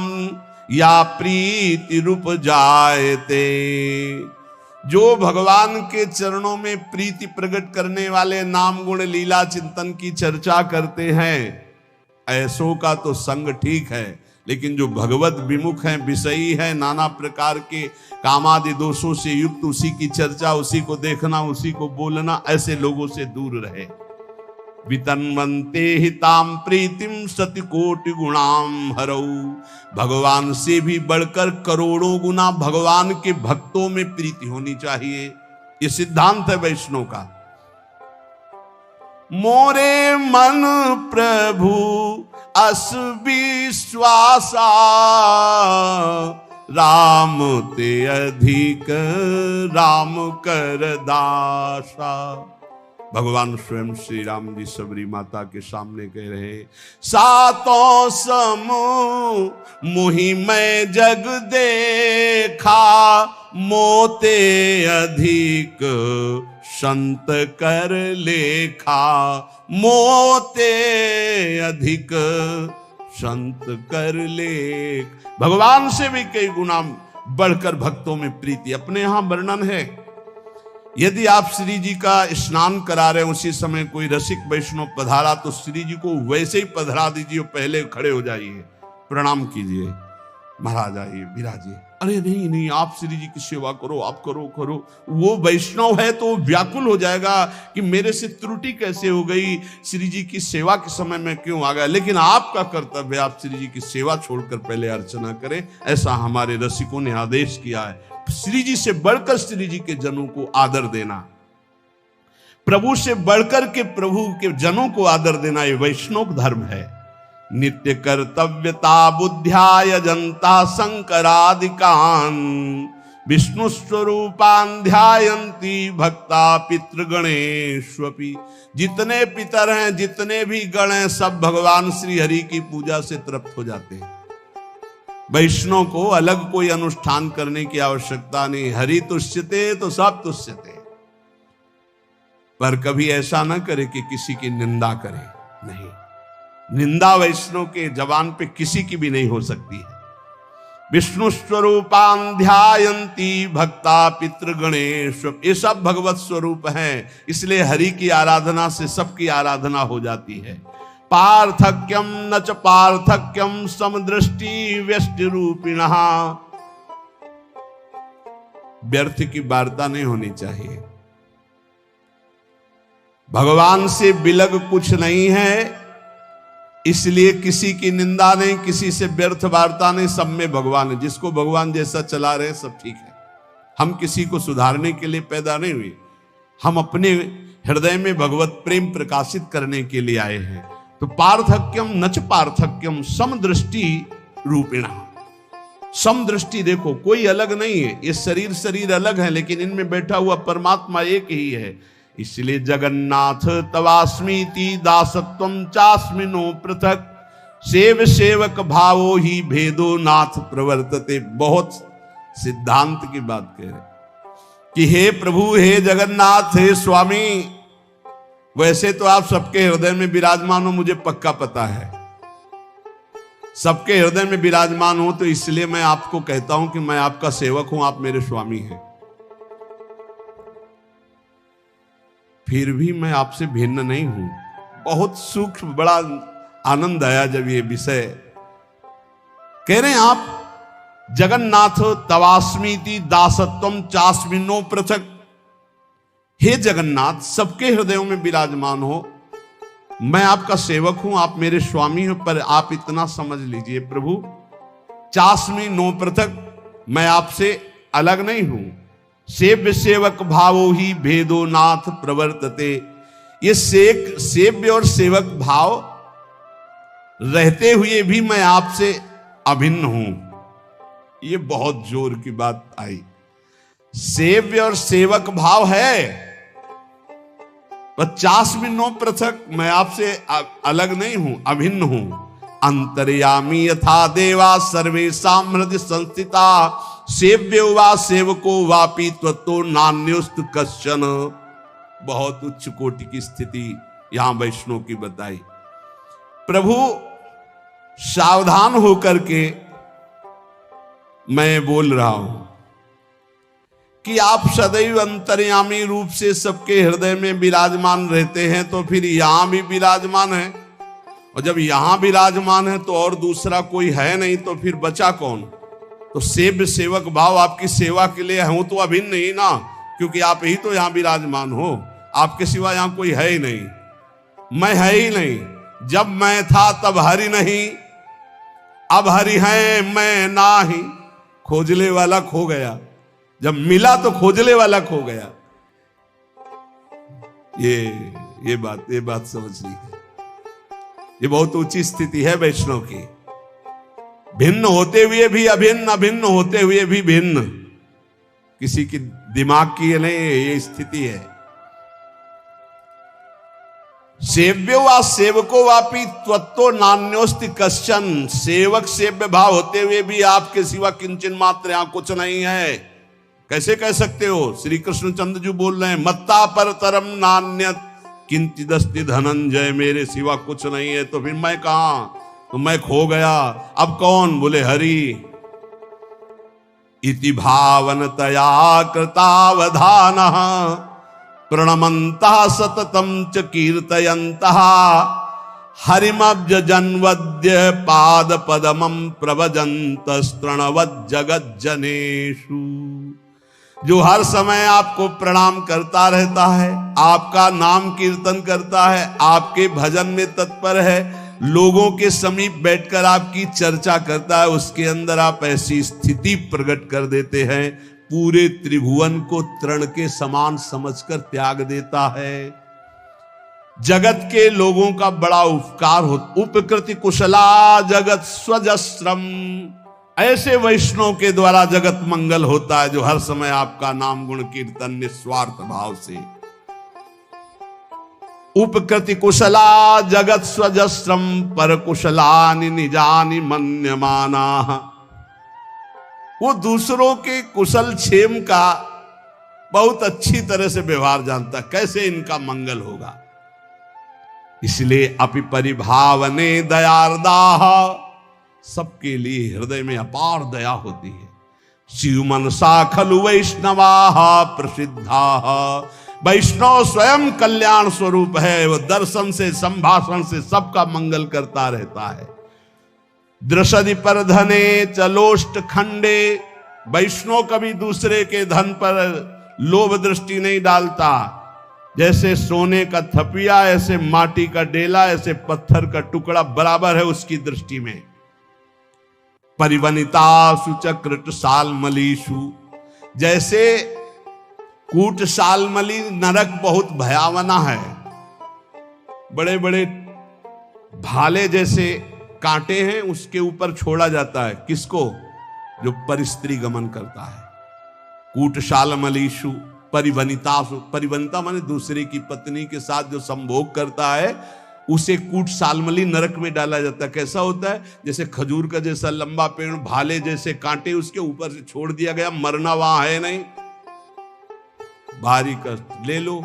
[SPEAKER 1] या प्रीति रूप जायते, जो भगवान के चरणों में प्रीति प्रकट करने वाले नाम गुण लीला चिंतन की चर्चा करते हैं, ऐसों का तो संग ठीक है, लेकिन जो भगवत विमुख हैं, विषयी हैं, नाना प्रकार के कामादि दोषों से युक्त, उसी की चर्चा, उसी को देखना, उसी को बोलना, ऐसे लोगों से दूर रहे। वितन्वन्ते हिताम प्रीतिम सति कोटि गुणाम हरऊ, भगवान से भी बढ़कर करोड़ों गुना भगवान के भक्तों में प्रीति होनी चाहिए। ये सिद्धांत है वैष्णव का। मोरे मन प्रभु अस विश्वासा, राम ते अधिक राम कर दासा। भगवान स्वयं श्री राम जी सबरी माता के सामने कह रहे, सातों समूह मुहि मैं जग देखा, मोते अधिक संत कर लेखा, मोते अधिक संत कर लेख। भगवान से भी कई गुना बढ़कर भक्तों में प्रीति। अपने यहां वर्णन है, यदि आप श्री जी का स्नान करा रहे हैं, उसी समय कोई रसिक वैष्णव पधारा, तो श्री जी को वैसे ही पधरा दीजिए, पहले खड़े हो जाइए, प्रणाम कीजिए। महाराज आइए विराजिए। अरे नहीं नहीं, आप श्री जी की सेवा करो, आप करो करो। वो वैष्णव है तो व्याकुल हो जाएगा कि मेरे से त्रुटि कैसे हो गई, श्री जी की सेवा के समय में क्यों आ गया। लेकिन आपका कर्तव्य है, आप श्री जी की सेवा छोड़कर पहले अर्चना करें। ऐसा हमारे रसिकों ने आदेश किया है। श्री जी से बढ़कर श्री जी के जनों को आदर देना, प्रभु से बढ़कर के प्रभु के जनों को आदर देना, ये वैष्णव धर्म है। नित्य कर्तव्यता बुद्ध्याय जनता शंकरादिकान विष्णु स्वरूपान ध्यायन्ति भक्ता पितृगणेष्वपि। जितने पितर हैं, जितने भी गण हैं, सब भगवान श्री हरि की पूजा से तृप्त हो जाते हैं। वैष्णव को अलग कोई अनुष्ठान करने की आवश्यकता नहीं। हरि तुष्यते तो सब तुष्यते। पर कभी ऐसा ना करे कि किसी की निंदा करे, नहीं। निंदा वैष्णव के जबान पे किसी की भी नहीं हो सकती है। विष्णु स्वरूपान ध्यायन्ति भक्ता पितृगणेश, ये सब भगवत स्वरूप हैं। इसलिए हरि की आराधना से सबकी आराधना हो जाती है। पार्थक्यम न च पार्थक्यम समदृष्टि व्यष्टि रूपिणः। व्यर्थ की वार्ता नहीं होनी चाहिए। भगवान से बिलग कुछ नहीं है, इसलिए किसी की निंदा नहीं, किसी से व्यर्थ वार्ता नहीं। सब में भगवान है। जिसको भगवान जैसा चला रहे सब ठीक है। हम किसी को सुधारने के लिए पैदा नहीं हुए, हम अपने हृदय में भगवत प्रेम प्रकाशित करने के लिए आए हैं। तो पार्थक्यम नच पार्थक्यम समदृष्टि रूपिणा। समदृष्टि देखो, कोई अलग नहीं है। ये शरीर शरीर अलग है, लेकिन इनमें बैठा हुआ परमात्मा एक ही है। इसलिए जगन्नाथ तवास्मीति दासत्वम चास्मिनो पृथक सेव सेवक भावो ही भेदो नाथ प्रवर्तते। बहुत सिद्धांत की बात कह रहे कि हे प्रभु, हे जगन्नाथ, हे स्वामी, वैसे तो आप सबके हृदय में विराजमान हो, मुझे पक्का पता है। सबके हृदय में विराजमान हो, तो इसलिए मैं आपको कहता हूं कि मैं आपका सेवक हूं, आप मेरे स्वामी हैं। फिर भी मैं आपसे भिन्न नहीं हूं। बहुत सूक्ष्म, बड़ा आनंद आया जब ये विषय कह रहे हैं आप। जगन्नाथ तवास्मीति दासत्वम चास्मिनो पृथक। हे जगन्नाथ, सबके हृदयों में विराजमान हो, मैं आपका सेवक हूं, आप मेरे स्वामी हो। पर आप इतना समझ लीजिए प्रभु, चास्मिनो पृथक, मैं आपसे अलग नहीं हूं। सेव्य सेवक भावो ही भेदो नाथ प्रवर्तते। ये सेव्य और सेवक भाव रहते हुए भी मैं आपसे अभिन्न हूं। ये बहुत जोर की बात आई। सेव्य और सेवक भाव है, 50 मिनों पृथक, मैं आपसे अलग नहीं हूं, अभिन्न हूं। अंतर्यामी यथा देवा सर्वेषां हृदय संस्थिता सेव्यो वा सेवको वापि त्वत्तो नान्योस्त कश्चन। बहुत उच्च कोटि की स्थिति यहां वैष्णव की बताई। प्रभु, सावधान होकर के मैं बोल रहा हूं कि आप सदैव अंतर्यामी रूप से सबके हृदय में विराजमान रहते हैं, तो फिर यहां भी विराजमान है। और जब यहां विराजमान है तो और दूसरा कोई है नहीं, तो फिर बचा कौन? तो सेव्य सेवक भाव आपकी सेवा के लिए हूं तो अभिन्न नहीं ना, क्योंकि आप ही तो यहां विराजमान हो। आपके सिवा यहां कोई है ही नहीं, मैं है ही नहीं। जब मैं था तब हरि नहीं, अब हरि है मैं नाही। खोजले वाला खो गया, जब मिला तो खोजले वाला खो गया। ये बात समझ ली। ये बहुत ऊंची स्थिति है वैष्णव की। भिन्न होते हुए भी अभिन्न, अभिन्न होते हुए भी भिन्न। किसी की दिमाग की नहीं, ये स्थिति है। सेव्यो वा सेवको वापि त्वत्तो नान्योस्ति कश्चन। सेवक सेव्य भाव होते हुए भी आपके सिवा किंचन मात्र यहां कुछ नहीं है। कैसे कह सकते हो? श्री कृष्णचंद्र जी बोल रहे हैं, मत्ता परतरम नान्यत किंचिदस्ति धनंजय। मेरे सिवा कुछ नहीं है, तो फिर मैं कहां? तो मैं खो गया। अब कौन? बोले हरि। इति भावनतया कृतावधानः प्रणमन्तः सततं च कीर्तयन्तः हरिमब्ज जन्वद्य पाद पदमं प्रभजंत स्तृणवत् जगत जनेषु। जो हर समय आपको प्रणाम करता रहता है, आपका नाम कीर्तन करता है, आपके भजन में तत्पर है, लोगों के समीप बैठकर आपकी चर्चा करता है, उसके अंदर आप ऐसी स्थिति प्रकट कर देते हैं, पूरे त्रिभुवन को तृण के समान समझकर त्याग देता है। जगत के लोगों का बड़ा उपकार हो। उपकृति कुशला जगत स्वजस्रम, ऐसे वैष्णव के द्वारा जगत मंगल होता है जो हर समय आपका नाम गुण कीर्तन निस्वार्थ भाव से। उपकृति कुशला जगत स्वजस्रम पर कुशलानि निजानि मन्यमाना। वो दूसरों के कुशल क्षेम का बहुत अच्छी तरह से व्यवहार जानता, कैसे इनका मंगल होगा। इसलिए अपि परिभावने दयार्दाः, सबके लिए हृदय में अपार दया होती है। शिव मनसा खलु वैष्णवाः प्रसिद्धाः, वैष्णव स्वयं कल्याण स्वरूप है, वो दर्शन से संभाषण से सबका मंगल करता रहता है। दृषदि पर धने चलोष्ट खंडे, वैष्णव कभी दूसरे के धन पर लोभ दृष्टि नहीं डालता। जैसे सोने का थपिया, ऐसे माटी का डेला, ऐसे पत्थर का टुकड़ा बराबर है उसकी दृष्टि में। परिवनिता सुचक्रट सालमलीषु, जैसे कूट सालमली नरक बहुत भयावना है, बड़े बड़े भाले जैसे कांटे हैं, उसके ऊपर छोड़ा जाता है किसको? जो परिस्त्री गमन करता है। कूट सालमलीषु परिवनितासु, परिवनिता माने दूसरे की पत्नी के साथ जो संभोग करता है उसे कूट सालमली नरक में डाला जाता है। कैसा होता है? जैसे खजूर का जैसा लंबा पेड़, भाले जैसे कांटे उसके ऊपर से छोड़ दिया गया, मरना वहां है नहीं, भारी कष्ट ले लो,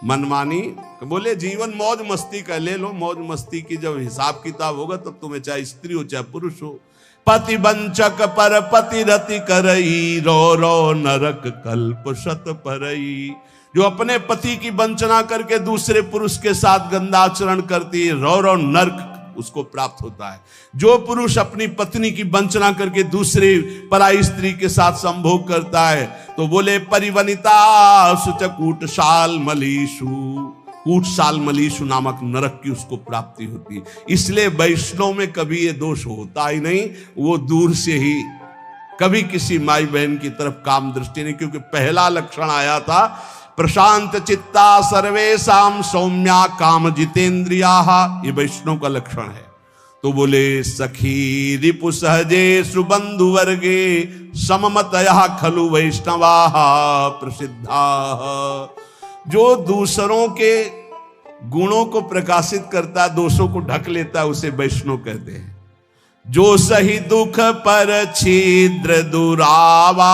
[SPEAKER 1] मनमानी बोले जीवन मौज मस्ती का ले लो, मौज मस्ती की जब हिसाब किताब होगा तब तुम्हें चाहे स्त्री हो चाहे पुरुष हो। पति वंचक पर पति रति करई, रो रो नरक कल्प शत परई। जो अपने पति की वंचना करके दूसरे पुरुष के साथ गंदा आचरण करती है, रो रो नरक उसको प्राप्त होता है। जो पुरुष अपनी पत्नी की वंचना करके दूसरे पराई स्त्री के साथ संभोग करता है तो बोले परिवनिता सुचकूट साल मलीषु, कूट साल मलीषु नामक नरक की उसको प्राप्ति होती है। इसलिए वैष्णव में कभी ये दोष होता ही नहीं, वो दूर से ही कभी किसी माई बहन की तरफ काम दृष्टि नहीं, क्योंकि पहला लक्षण आया था प्रशांत चित्ता सर्वेशाम सौम्या काम जितेंद्रिया, ये वैष्णव का लक्षण है। तो बोले सखी रिपु सहजे सुबंधु वर्गे सममतया खलु वैष्णवा प्रसिद्धा। जो दूसरों के गुणों को प्रकाशित करता, दोषों को ढक लेता, उसे वैष्णव कहते हैं। जो सही दुख पर छिद्र दुरावा,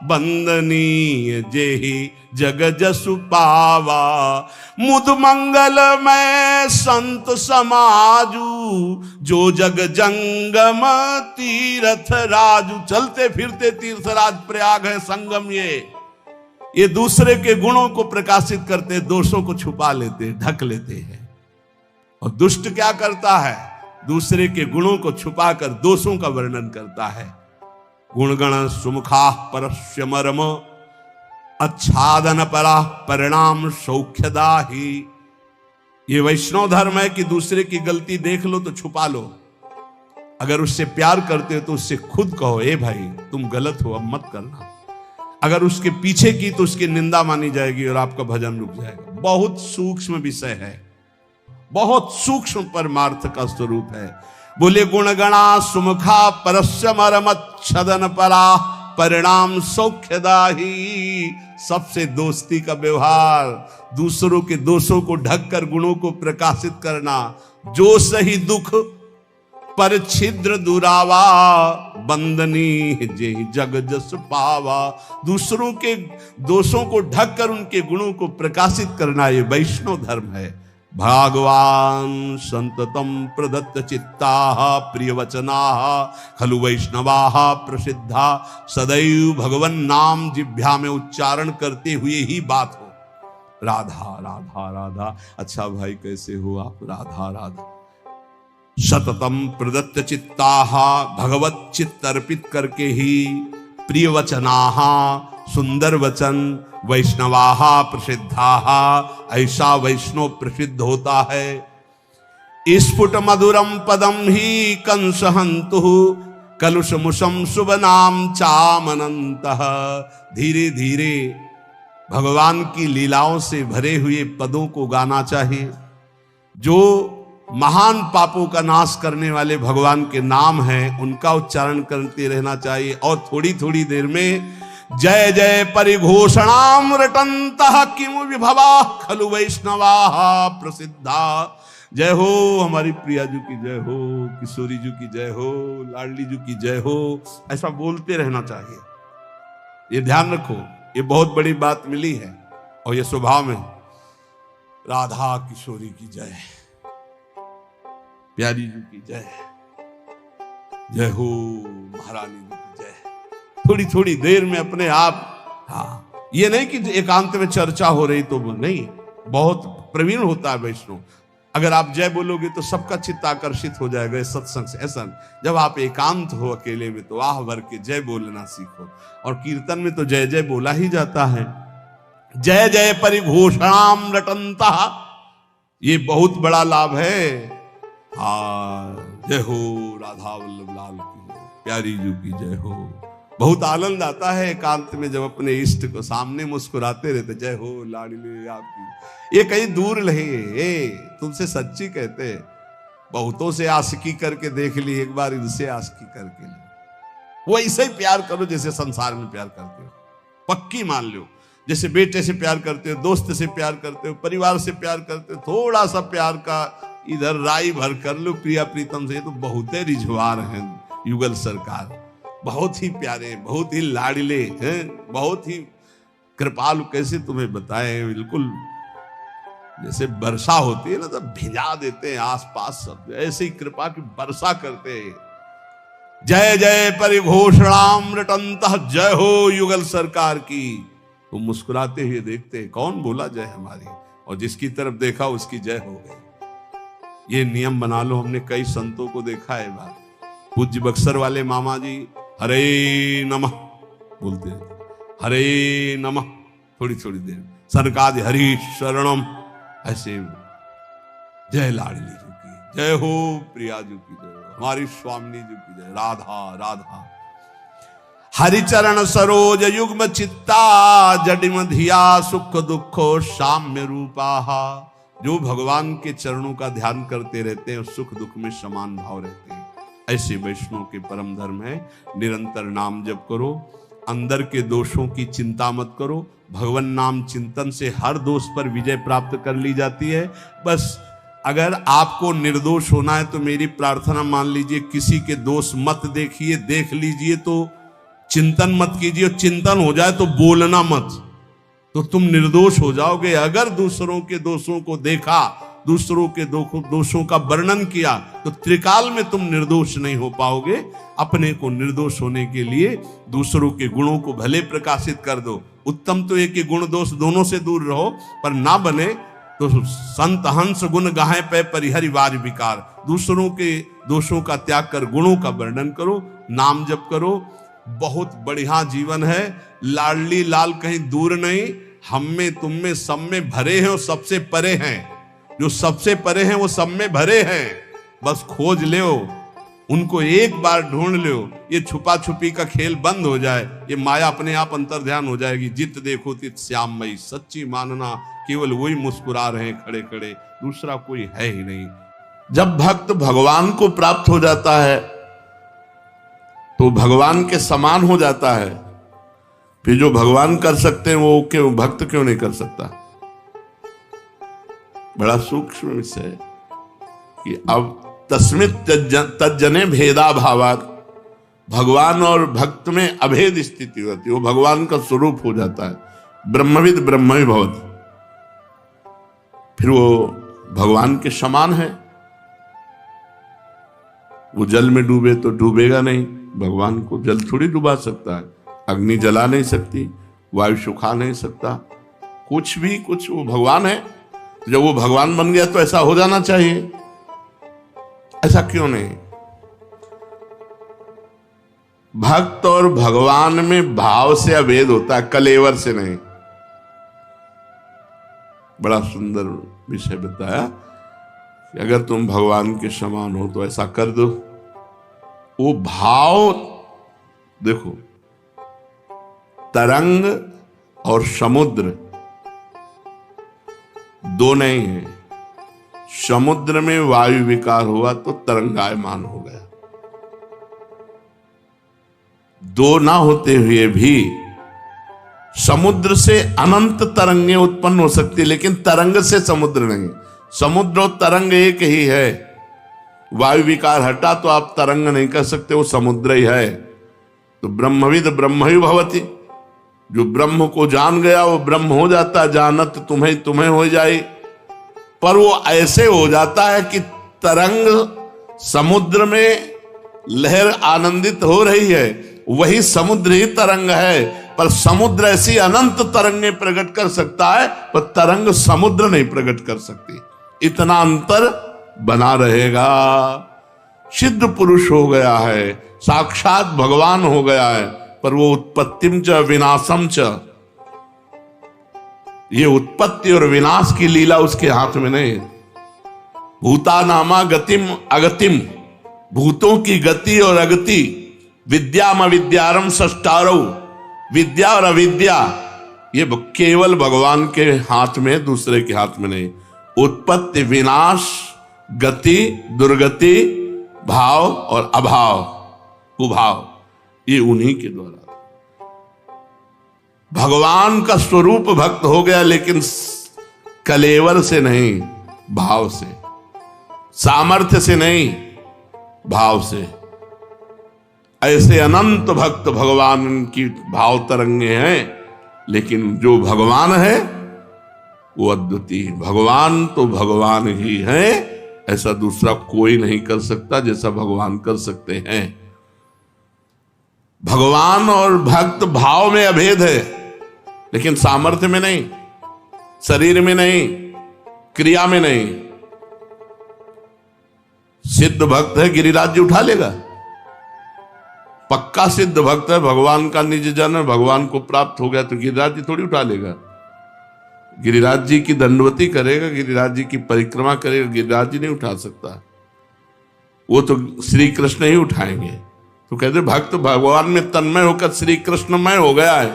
[SPEAKER 1] बंदनीय जेहि जग जसु पावा। मुद मंगल में संत समाजू, जो जग जंगम तीर्थ राजू। चलते फिरते तीर्थराज प्रयाग है, संगम ये दूसरे के गुणों को प्रकाशित करते, दोषों को छुपा लेते, ढक लेते हैं। और दुष्ट क्या करता है? दूसरे के गुणों को छुपाकर दोषों का वर्णन करता है। गुणगण सुमुखा परस्य मर्म, आच्छादन परा परिणाम सौख्यदा ही। ये वैष्णव धर्म है कि दूसरे की गलती देख लो तो छुपा लो। अगर उससे प्यार करते हो तो उससे खुद कहो, ए भाई तुम गलत हो, अब मत करना। अगर उसके पीछे की तो उसकी निंदा मानी जाएगी और आपका भजन रुक जाएगा। बहुत सूक्ष्म विषय है, बहुत सूक्ष्म परमार्थ का स्वरूप है। बोले गुणगणा सुमुखा परस्य मरमच्छदन परा परिणाम सौख्यदाही। सबसे दोस्ती का व्यवहार, दूसरों के दोषों को ढककर गुणों को प्रकाशित करना। जो सही दुख पर छिद्र दुरावा, बंदनी जे जग जस पावा। दूसरों के दोषों को ढककर उनके गुणों को प्रकाशित करना, ये वैष्णव धर्म है। भगवान संततम प्रदत्त चित्ता प्रियवचना खलु वैष्णवा प्रसिद्धा। सदैव भगवन नाम जिह्वा में उच्चारण करते हुए ही बात हो, राधा राधा राधा। अच्छा भाई कैसे हो आप? राधा राधा। सततम प्रदत्त चित्ताहा, भगवत चित्त अर्पित करके ही प्रिय वचनाहा, सुंदर वचन, वैष्णवाहा प्रसिद्धाहा, ऐसा वैष्णव प्रसिद्ध होता है। स्फुट मधुरम पदम ही कंस हंतु, कलुषमुषम शुभ नाम चामनंतः। धीरे धीरे भगवान की लीलाओं से भरे हुए पदों को गाना चाहिए। जो महान पापों का नाश करने वाले भगवान के नाम हैं उनका उच्चारण करते रहना चाहिए। और थोड़ी थोड़ी देर में जय जय परिघोषणाम रटंतः किमु विभवा खलु वैष्णवा प्रसिद्धा। जय हो हमारी प्रिया जी की जय हो, किशोरी जी की जय हो, लाडली जी की जय हो, ऐसा बोलते रहना चाहिए। ये ध्यान रखो, ये बहुत बड़ी बात मिली है और ये स्वभाव में। राधा किशोरी की जय, प्यारी जी की जय, जय हो महारानी जी की जय। थोड़ी थोड़ी देर में अपने आप, हाँ ये नहीं कि एकांत में चर्चा हो रही तो नहीं, बहुत प्रवीण होता है वैष्णव। अगर आप जय बोलोगे तो सबका चित्त आकर्षित हो जाएगा इस सत्संग से। ऐसा जब आप एकांत हो अकेले में तो आह भर के जय बोलना सीखो। और कीर्तन में तो जय जय बोला ही जाता है। जय जय परिघोषणाम रटंता, ये बहुत बड़ा लाभ है। जय हो राधा वल्लभ लाल की, प्यारी जी की जय हो। बहुत आनंद आता है एकांत में जब अपने इष्ट को सामने मुस्कुराते रहते, जय हो लाडली आपकी। ये कहीं दूर नहीं, तुमसे सच्ची कहते। बहुतों से आशिकी करके देख ली, एक बार इनसे आशिकी करके ली। वो ऐसे ही प्यार करो जैसे संसार में प्यार करते हो, पक्की मान लो। जैसे बेटे से प्यार करते हो, दोस्त से प्यार करते हो, परिवार से प्यार करते हो, थोड़ा सा प्यार का इधर राई भर कर लो प्रिया प्रीतम से। तो बहुत ही रिझवार हैं युगल सरकार, बहुत ही प्यारे, बहुत ही लाडले हैं, बहुत ही कृपालु। कैसे तुम्हें बताएं, बिल्कुल जैसे वर्षा होती है ना तब भिजा देते हैं आसपास सब, ऐसे ही कृपा की वर्षा करते हैं। जय जय परिघोषणाम रटंतः, जय हो युगल सरकार की। तो मुस्कुराते हुए देखते हैं कौन बोला जय हमारी, और जिसकी तरफ देखा उसकी जय हो गई। ये नियम बना लो। हमने कई संतों को देखा है बात। पूज्य बक्सर वाले मामा जी हरे नमः बोलते हैं, हरे नमः, थोड़ी थोड़ी देर सरकार हरि शरणम, ऐसे जय लाडली जी की जय हो, प्रिया जी की जय हो, हमारी स्वामी जी की जय, राधा राधा। हरिचरण सरोज युग्म चित्ता, जडिम धिया सुख दुखो साम्य रूपा। जो भगवान के चरणों का ध्यान करते रहते हैं सुख दुख में समान भाव रहते हैं। ऐसे वैष्णव के परम धर्म है। निरंतर नाम जप करो, अंदर के दोषों की चिंता मत करो। भगवान नाम चिंतन से हर दोष पर विजय प्राप्त कर ली जाती है। बस अगर आपको निर्दोष होना है तो मेरी प्रार्थना मान लीजिए, किसी के दोष मत देखिए, देख लीजिए तो चिंतन मत कीजिए। चिंतन हो जाए तो बोलना मत, तो तुम निर्दोष हो जाओगे। अगर दूसरों के दोषों को देखा, दूसरों के दोषों का वर्णन किया तो त्रिकाल में तुम निर्दोष नहीं हो पाओगे। अपने को निर्दोष होने के लिए दूसरों के गुणों को भले प्रकाशित कर दो। उत्तम तो एक कि गुण दोष दोनों से दूर रहो, पर ना बने तो संत हंस गुण गाहे पे परिहरि वार विकार। दूसरों के दोषों का त्याग कर गुणों का वर्णन करो, नाम जप करो। बहुत बढ़िया जीवन है। लाडली लाल कहीं दूर नहीं, हम में तुम में सब में भरे हैं और सबसे परे हैं। जो सबसे परे हैं वो सब में भरे हैं। बस खोज लो उनको, एक बार ढूंढ लो। ये छुपा छुपी का खेल बंद हो जाए, ये माया अपने आप अंतर ध्यान हो जाएगी। जित देखो तित श्याममयी, सच्ची मानना केवल वही मुस्कुरा रहे खड़े खड़े, दूसरा कोई है ही नहीं। जब भक्त भगवान को प्राप्त हो जाता है तो भगवान के समान हो जाता है। फिर जो भगवान कर सकते हैं वो क्यों भक्त क्यों नहीं कर सकता? बड़ा सूक्ष्म विषय है कि अब तस्मित तज्जने भेदा भावात, भगवान और भक्त में अभेद स्थिति होती है। वो भगवान का स्वरूप हो जाता है। ब्रह्मविद ब्रह्मवि भवति, फिर वो भगवान के समान है। वो जल में डूबे तो डूबेगा नहीं, भगवान को जल थोड़ी डुबा सकता है। अग्नि जला नहीं सकती, वायु सुखा नहीं सकता, कुछ भी कुछ, वो भगवान है। जब वो भगवान बन गया तो ऐसा हो जाना चाहिए, ऐसा क्यों नहीं? भक्त और भगवान में भाव से अभेद होता है, कलेवर से नहीं। बड़ा सुंदर विषय बताया कि अगर तुम भगवान के समान हो तो ऐसा कर दो। वो भाव देखो, तरंग और समुद्र दो नहीं है। समुद्र में वायु विकार हुआ तो तरंगायमान हो गया। दो ना होते हुए भी समुद्र से अनंत तरंगें उत्पन्न हो सकती है, लेकिन तरंग से समुद्र नहीं। समुद्र और तरंग एक ही है। वायु विकार हटा तो आप तरंग नहीं कर सकते, वो समुद्र ही है। तो ब्रह्मविद ब्रह्म ही भवति, जो ब्रह्म को जान गया वो ब्रह्म हो जाता। जानत तुम्हें तुम्हें हो जाए, पर वो ऐसे हो जाता है कि तरंग समुद्र में लहर आनंदित हो रही है, वही समुद्र ही तरंग है। पर समुद्र ऐसी अनंत तरंगें प्रकट कर सकता है, पर तरंग समुद्र नहीं प्रकट कर सकती। इतना अंतर बना रहेगा। सिद्ध पुरुष हो गया है, साक्षात भगवान हो गया है, पर वो उत्पत्तिम च विनाशम च, ये उत्पत्ति और विनाश की लीला उसके हाथ में नहीं। भूता नामा गतिम अगतिम, भूतों की गति और अगति, विद्याम अविद्यारम सष्टारौ, विद्या और अविद्या ये केवल भगवान के हाथ में, दूसरे के हाथ में नहीं। उत्पत्ति विनाश, गति दुर्गति, भाव और अभाव कुभाव, ये उन्हीं के द्वारा। भगवान का स्वरूप भक्त हो गया, लेकिन कलेवर से नहीं, भाव से, सामर्थ्य से नहीं, भाव से। ऐसे अनंत भक्त भगवान की भाव तरंगे हैं, लेकिन जो भगवान है वो अद्वितीय। भगवान तो भगवान ही है, ऐसा दूसरा कोई नहीं कर सकता जैसा भगवान कर सकते हैं। भगवान और भक्त भाव में अभेद है, लेकिन सामर्थ्य में नहीं, शरीर में नहीं, क्रिया में नहीं। सिद्ध भक्त है, गिरिराज जी उठा लेगा। पक्का सिद्ध भक्त है, भगवान का निज जन है, भगवान को प्राप्त हो गया तो गिरिराज जी थोड़ी उठा लेगा। गिरिराज जी की दंडवती करेगा, गिरिराज जी की परिक्रमा करेगा, गिरिराज जी नहीं उठा सकता। वो तो श्री कृष्ण ही उठाएंगे। तो कहते भक्त भगवान में तन्मय होकर श्री कृष्णमय हो गया है,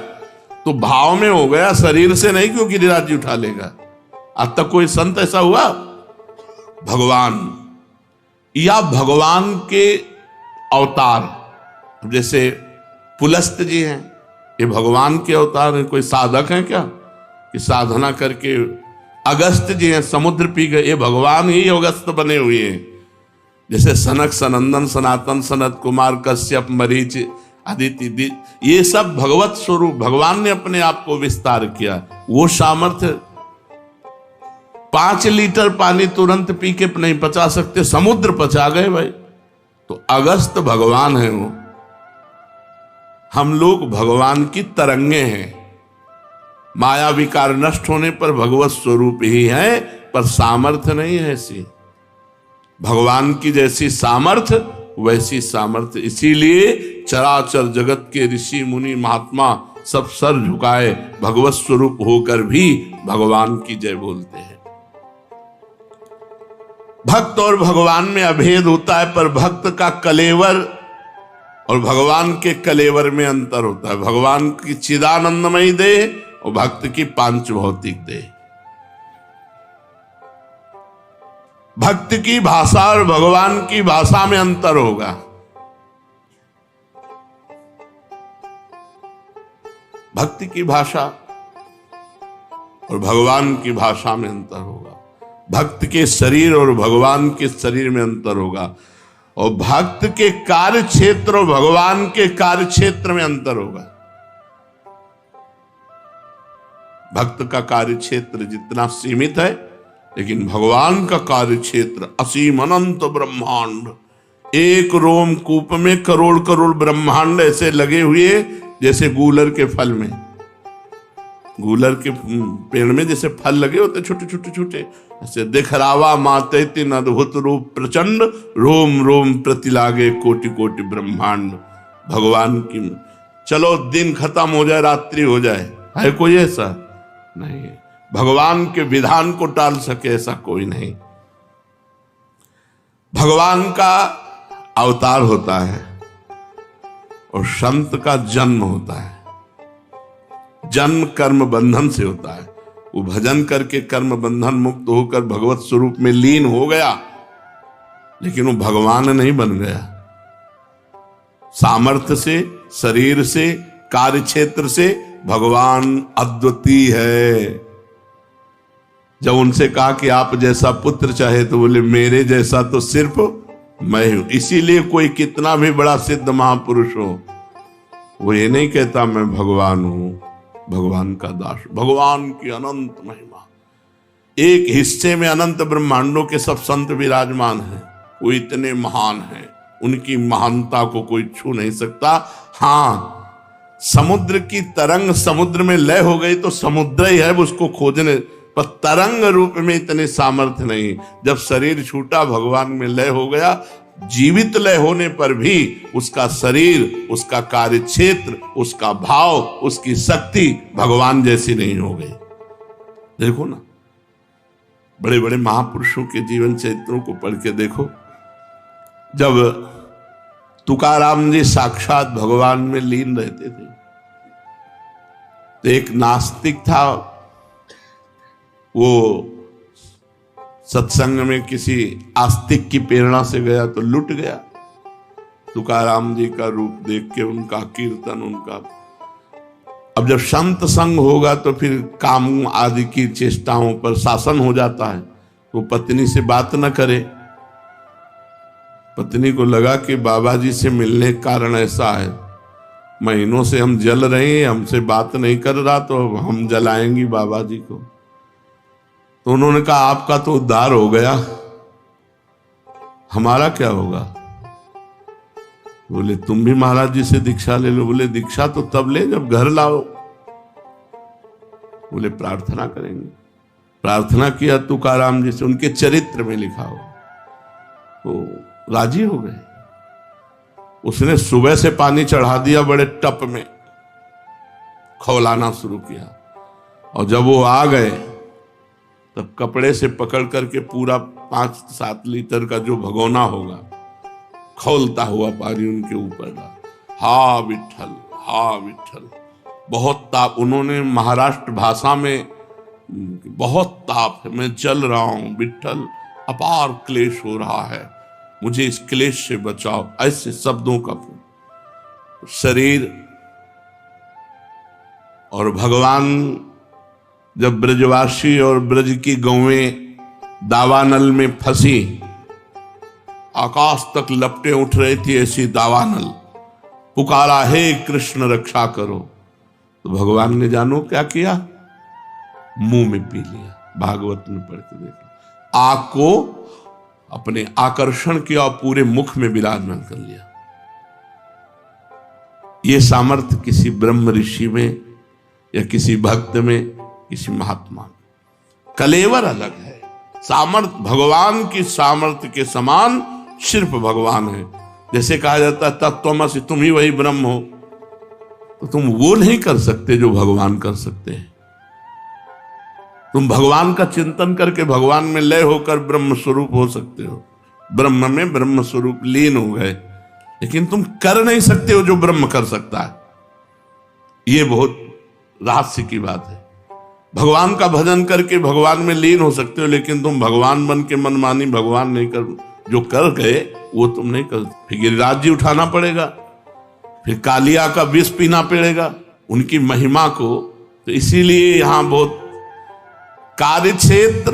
[SPEAKER 1] तो भाव में हो गया, शरीर से नहीं। क्यों गिरिराज जी उठा लेगा? आज तक कोई संत ऐसा हुआ? भगवान या भगवान के अवतार, जैसे पुलस्त जी हैं, ये भगवान के अवतार हैं। कोई साधक हैं क्या कि साधना करके? अगस्त जी हैं, समुद्र पी गए, ये भगवान ही अगस्त बने हुए हैं। जैसे सनक सनंदन सनातन सनत कुमार कश्यप मरीच अदिति, ये सब भगवत स्वरूप, भगवान ने अपने आप को विस्तार किया। वो सामर्थ्य 5 लीटर पानी तुरंत पी के नहीं पचा सकते, समुद्र पचा गए भाई। तो अगस्त भगवान है वो। हम लोग भगवान की तरंगे हैं। माया विकार नष्ट होने पर भगवत स्वरूप ही है, पर सामर्थ्य नहीं है ऐसी। भगवान की जैसी सामर्थ्य वैसी सामर्थ्य, इसीलिए चराचर जगत के ऋषि मुनि महात्मा सब सर झुकाए भगवत स्वरूप होकर भी भगवान की जय बोलते हैं। भक्त और भगवान में अभेद होता है, पर भक्त का कलेवर और भगवान के कलेवर में अंतर होता है। भगवान की चिदानंदमयी देह और भक्त की पांच भौतिक देह। भक्त की भाषा और भगवान की भाषा में अंतर होगा। भक्ति की भाषा और भगवान की भाषा में अंतर होगा। भक्त के शरीर और भगवान के शरीर में अंतर होगा, और भक्त के कार्य क्षेत्र और भगवान के कार्य क्षेत्र में अंतर होगा। भक्त का कार्य क्षेत्र जितना सीमित है, लेकिन भगवान का कार्य क्षेत्र असीम अनंत ब्रह्मांड। एक रोमकूप में करोड़ करोड़ ब्रह्मांड ऐसे लगे हुए जैसे गूलर के फल में। गूलर के पेड़ में जैसे फल लगे होते छोटे छोटे छोटे, ऐसे दिखरावा माते तीन अद्भुत रूप प्रचंड, रोम रोम प्रति लागे कोटि कोटि ब्रह्मांड। भगवान की, चलो दिन खत्म हो जाए, रात्रि हो जाए, है कोई ऐसा नहीं। भगवान के विधान को टाल सके ऐसा कोई नहीं। भगवान का अवतार होता है और संत का जन्म होता है। जन्म कर्म बंधन से होता है। वो भजन करके कर्म बंधन मुक्त होकर भगवत स्वरूप में लीन हो गया, लेकिन वो भगवान नहीं बन गया। सामर्थ्य से, शरीर से, कार्य क्षेत्र से भगवान अद्वितीय है। जब उनसे कहा कि आप जैसा पुत्र चाहे, तो बोले मेरे जैसा तो सिर्फ मैं हूं। इसीलिए कोई कितना भी बड़ा सिद्ध महापुरुष हो, वो ये नहीं कहता मैं भगवान हूं, भगवान का दास। भगवान की अनंत महिमा, एक हिस्से में अनंत ब्रह्मांडों के सब संत विराजमान हैं। वो इतने महान हैं, उनकी महानता को कोई छू नहीं सकता। हाँ, समुद्र की तरंग समुद्र में लय हो गई तो समुद्र ही है, उसको खोजने, पर तरंग रूप में इतने सामर्थ्य नहीं। जब शरीर छूटा, भगवान में लय हो गया। जीवित लय होने पर भी उसका शरीर, उसका कार्य क्षेत्र, उसका भाव, उसकी शक्ति भगवान जैसी नहीं हो गई। देखो ना, बड़े बड़े महापुरुषों के जीवन चरित्रों को पढ़ के देखो। जब तुकाराम जी साक्षात भगवान में लीन रहते थे, तो एक नास्तिक था, वो सत्संग में किसी आस्तिक की प्रेरणा से गया तो लुट गया। तुकाराम जी का रूप देख के, उनका कीर्तन, उनका। अब जब संत संग होगा तो फिर काम आदि की चेष्टाओं पर शासन हो जाता है। तो पत्नी से बात न करे। पत्नी को लगा कि बाबा जी से मिलने का कारण ऐसा है, महीनों से हम जल रहे हैं, हमसे बात नहीं कर रहा, तो हम जलाएंगी बाबा जी को। तो उन्होंने कहा आपका तो उद्धार हो गया, हमारा क्या होगा? बोले तुम भी महाराज जी से दीक्षा ले लो। बोले दीक्षा तो तब ले जब घर लाओ। बोले प्रार्थना करेंगे। प्रार्थना किया तुकाराम जी से, उनके चरित्र में लिखा हो, तो राजी हो गए। उसने सुबह से पानी चढ़ा दिया बड़े टप में, खौलाना शुरू किया, और जब वो आ गए तब कपड़े से पकड़ करके पूरा 5-7 लीटर का जो भगोना होगा, खौलता हुआ पानी उनके ऊपर डाला। हा विठल, हा विठल। बहुत ताप, उन्होंने महाराष्ट्र भाषा में, बहुत ताप है, मैं जल रहा हूं विठल, अपार क्लेश हो रहा है, मुझे इस क्लेश से बचाओ। ऐसे शब्दों का शरीर। और भगवान जब ब्रजवासी और ब्रज की गौएं दावानल में फंसी, आकाश तक लपटे उठ रही थी ऐसी दावानल, पुकारा हे कृष्ण रक्षा करो, तो भगवान ने जानो क्या किया, मुंह में पी लिया। भागवत में पढ़ के देखो, आग को अपने आकर्षण किया और पूरे मुख में विराजमान कर लिया। ये सामर्थ्य किसी ब्रह्म ऋषि में या किसी भक्त में, किसी महात्मा में। कलेवर अलग है, सामर्थ्य भगवान की सामर्थ्य के समान सिर्फ भगवान है। जैसे कहा जाता है तत्त्वमसि, तुम ही वही ब्रह्म हो, तो तुम वो नहीं कर सकते जो भगवान कर सकते हैं। तुम भगवान का चिंतन करके भगवान में लय होकर ब्रह्म स्वरूप हो सकते हो, ब्रह्म में ब्रह्म स्वरूप लीन हो गए, लेकिन तुम कर नहीं सकते हो जो ब्रह्म कर सकता है। ये बहुत रहस्य की बात है। भगवान का भजन करके भगवान में लीन हो सकते हो, लेकिन तुम भगवान बन के मनमानी भगवान नहीं कर, जो कर गए वो तुम नहीं कर। फिर गिरिराज जी उठाना पड़ेगा, फिर कालिया का विष पीना पड़ेगा उनकी महिमा को। तो इसीलिए यहां बहुत कार्य क्षेत्र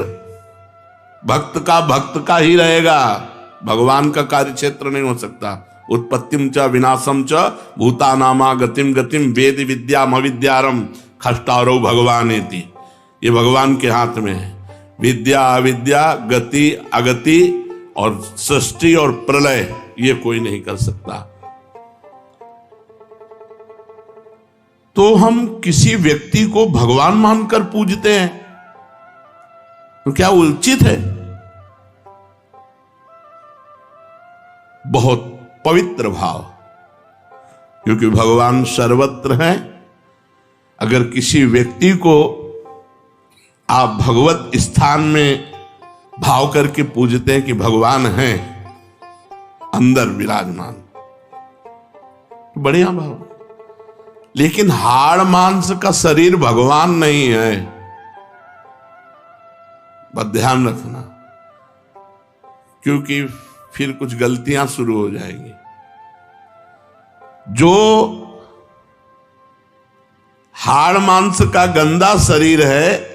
[SPEAKER 1] भक्त का ही रहेगा, भगवान का कार्य क्षेत्र नहीं हो सकता। उत्पत्तिम च विनाशम च भूतानामा गतिम गतिम वेद विद्याम अविद्यारम खष्टारो भगवानेति। ये भगवान के हाथ में है। विद्या अविद्या, गति अगति और सृष्टि और प्रलय, ये कोई नहीं कर सकता। तो हम किसी व्यक्ति को भगवान मानकर पूजते हैं, तो क्या उचित है? बहुत पवित्र भाव, क्योंकि भगवान सर्वत्र हैं। अगर किसी व्यक्ति को आप भगवत स्थान में भाव करके पूजते हैं कि भगवान हैं अंदर विराजमान, बढ़िया भाव। लेकिन हाड़ मांस का शरीर भगवान नहीं है, बस ध्यान रखना, क्योंकि फिर कुछ गलतियां शुरू हो जाएंगी। जो हाड़ मांस का गंदा शरीर है,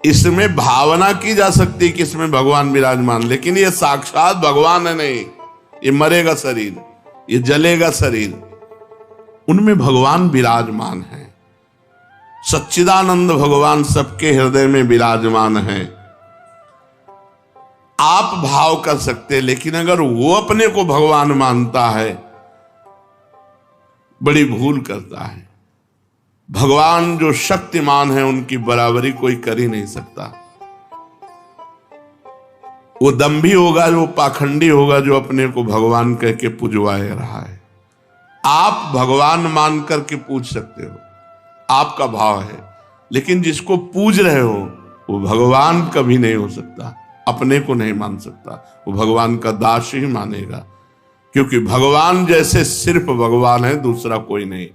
[SPEAKER 1] इसमें भावना की जा सकती है कि इसमें भगवान विराजमान, लेकिन ये साक्षात भगवान है नहीं। ये मरेगा शरीर, ये जलेगा शरीर, उनमें भगवान विराजमान है। सच्चिदानंद भगवान सबके हृदय में विराजमान है। आप भाव कर सकते हैं, लेकिन अगर वो अपने को भगवान मानता है, बड़ी भूल करता है। भगवान जो शक्तिमान है, उनकी बराबरी कोई कर ही नहीं सकता। वो दंभी होगा, जो पाखंडी होगा, जो अपने को भगवान कह के पुजवाए रहा है। आप भगवान मान करके पूछ सकते हो, आपका भाव है, लेकिन जिसको पूज रहे हो वो भगवान कभी नहीं हो सकता, अपने को नहीं मान सकता। वो भगवान का दास ही मानेगा, क्योंकि भगवान जैसे सिर्फ भगवान है, दूसरा कोई नहीं।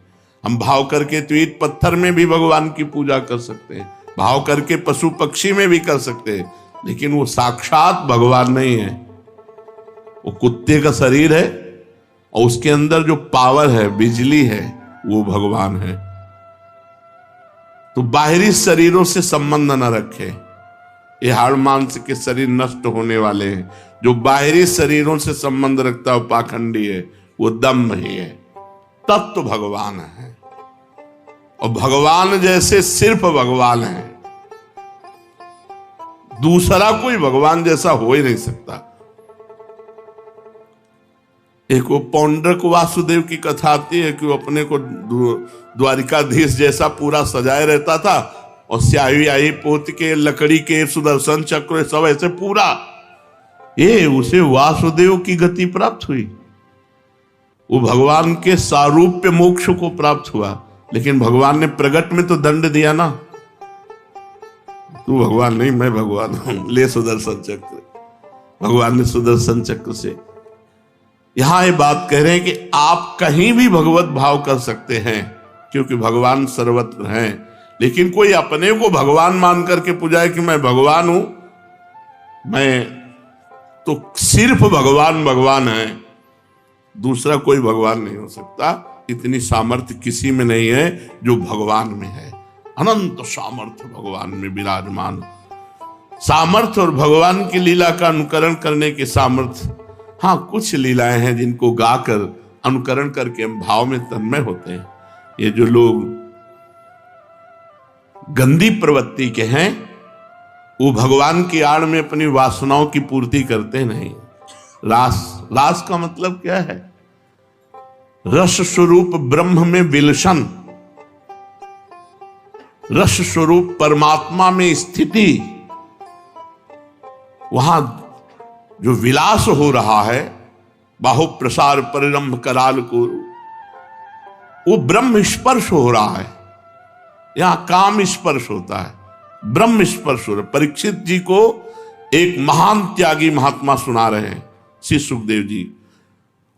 [SPEAKER 1] हम भाव करके तो ईंट पत्थर में भी भगवान की पूजा कर सकते हैं, भाव करके पशु पक्षी में भी कर सकते हैं, लेकिन वो साक्षात भगवान नहीं है। वो कुत्ते का शरीर है और उसके अंदर जो पावर है, बिजली है, वो भगवान है। तो बाहरी शरीरों से संबंध न रखे। ये हाड़ मांस के शरीर नष्ट होने वाले हैं। जो बाहरी शरीरों से संबंध रखता है, पाखंडी है, वो दम्भ ही है। तत्व भगवान है, और भगवान जैसे सिर्फ भगवान है, दूसरा कोई भगवान जैसा हो ही नहीं सकता। एक वो पौंड्रक वासुदेव की कथा आती है कि वो अपने को द्वारिकाधीश जैसा पूरा सजाए रहता था, और स्याही आई पोत के, लकड़ी के, सुदर्शन चक्र, सब ऐसे पूरा। ये उसे वासुदेव की गति प्राप्त हुई, वो भगवान के सारूप्य मोक्ष को प्राप्त हुआ। लेकिन भगवान ने प्रगट में तो दंड दिया ना, तू भगवान नहीं, मैं भगवान हूं, ले सुदर्शन चक्र। भगवान ने सुदर्शन चक्र से यहां ये बात कह रहे हैं कि आप कहीं भी भगवत भाव कर सकते हैं, क्योंकि भगवान सर्वत्र हैं। लेकिन कोई अपने को भगवान मान करके पूजाए कि मैं भगवान हूं, मैं तो सिर्फ भगवान भगवान है, दूसरा कोई भगवान नहीं हो सकता। इतनी सामर्थ्य किसी में नहीं है जो भगवान में है। अनंत सामर्थ्य भगवान में विराजमान। सामर्थ्य और भगवान की लीला का अनुकरण करने के सामर्थ्य, हाँ, कुछ लीलाएं हैं जिनको गाकर अनुकरण करके हम भाव में तन्मय होते हैं। ये जो लोग गंदी प्रवृत्ति के हैं, वो भगवान की आड़ में अपनी वासनाओं की पूर्ति करते नहीं। रास का मतलब क्या है? रस स्वरूप ब्रह्म में विलसन, रस स्वरूप परमात्मा में स्थिति। वहां जो विलास हो रहा है, बाहु प्रसार परिरंभ कराल को, वो ब्रह्म स्पर्श हो रहा है। यहां काम स्पर्श होता है, ब्रह्म स्पर्श हो रहा है। परीक्षित जी को एक महान त्यागी महात्मा सुना रहे हैं, श्री सुखदेव जी,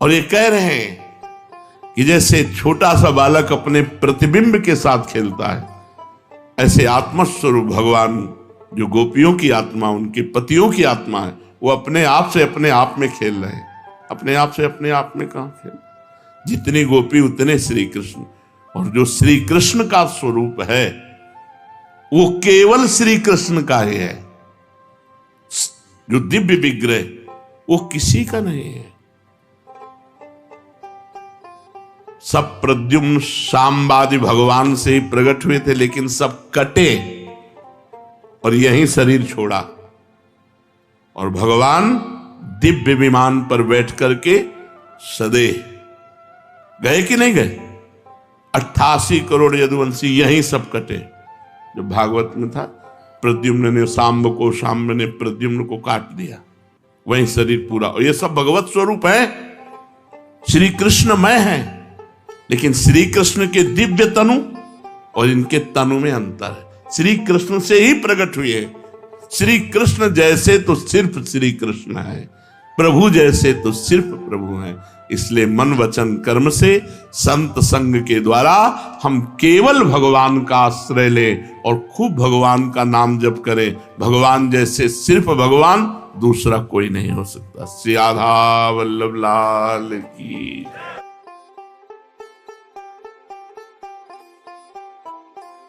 [SPEAKER 1] और ये कह रहे हैं कि जैसे छोटा सा बालक अपने प्रतिबिंब के साथ खेलता है, ऐसे आत्मस्वरूप भगवान जो गोपियों की आत्मा, उनके पतियों की आत्मा है, वो अपने आप से अपने आप में खेल रहे हैं। अपने आप से अपने आप में कहां खेल? जितनी गोपी उतने श्री कृष्ण। और जो श्री कृष्ण का स्वरूप है, वो केवल श्री कृष्ण का ही है। जो दिव्य विग्रह, वो किसी का नहीं है। सब प्रद्युम्न शाम्बादि भगवान से ही प्रकट हुए थे, लेकिन सब कटे और यही शरीर छोड़ा। और भगवान दिव्य विमान पर बैठ करके सदैव गए कि नहीं गए? 88 करोड़ यदुवंशी यहीं सब कटे। जो भागवत में था, प्रद्युम्न ने सांब को, सांब ने प्रद्युम्न को काट दिया, वहीं शरीर पूरा। और ये सब भगवत स्वरूप है, श्री कृष्णमय है। लेकिन श्री कृष्ण के दिव्य तनु और इनके तनु में अंतर है। श्री कृष्ण से ही प्रकट हुए। श्री कृष्ण जैसे तो सिर्फ श्री कृष्ण है, प्रभु जैसे तो सिर्फ प्रभु हैं। इसलिए मन वचन कर्म से, संत संग के द्वारा हम केवल भगवान का आश्रय ले और खूब भगवान का नाम जप करें। भगवान जैसे सिर्फ भगवान, दूसरा कोई नहीं हो सकता। श्री राधा वल्लभ लाल की।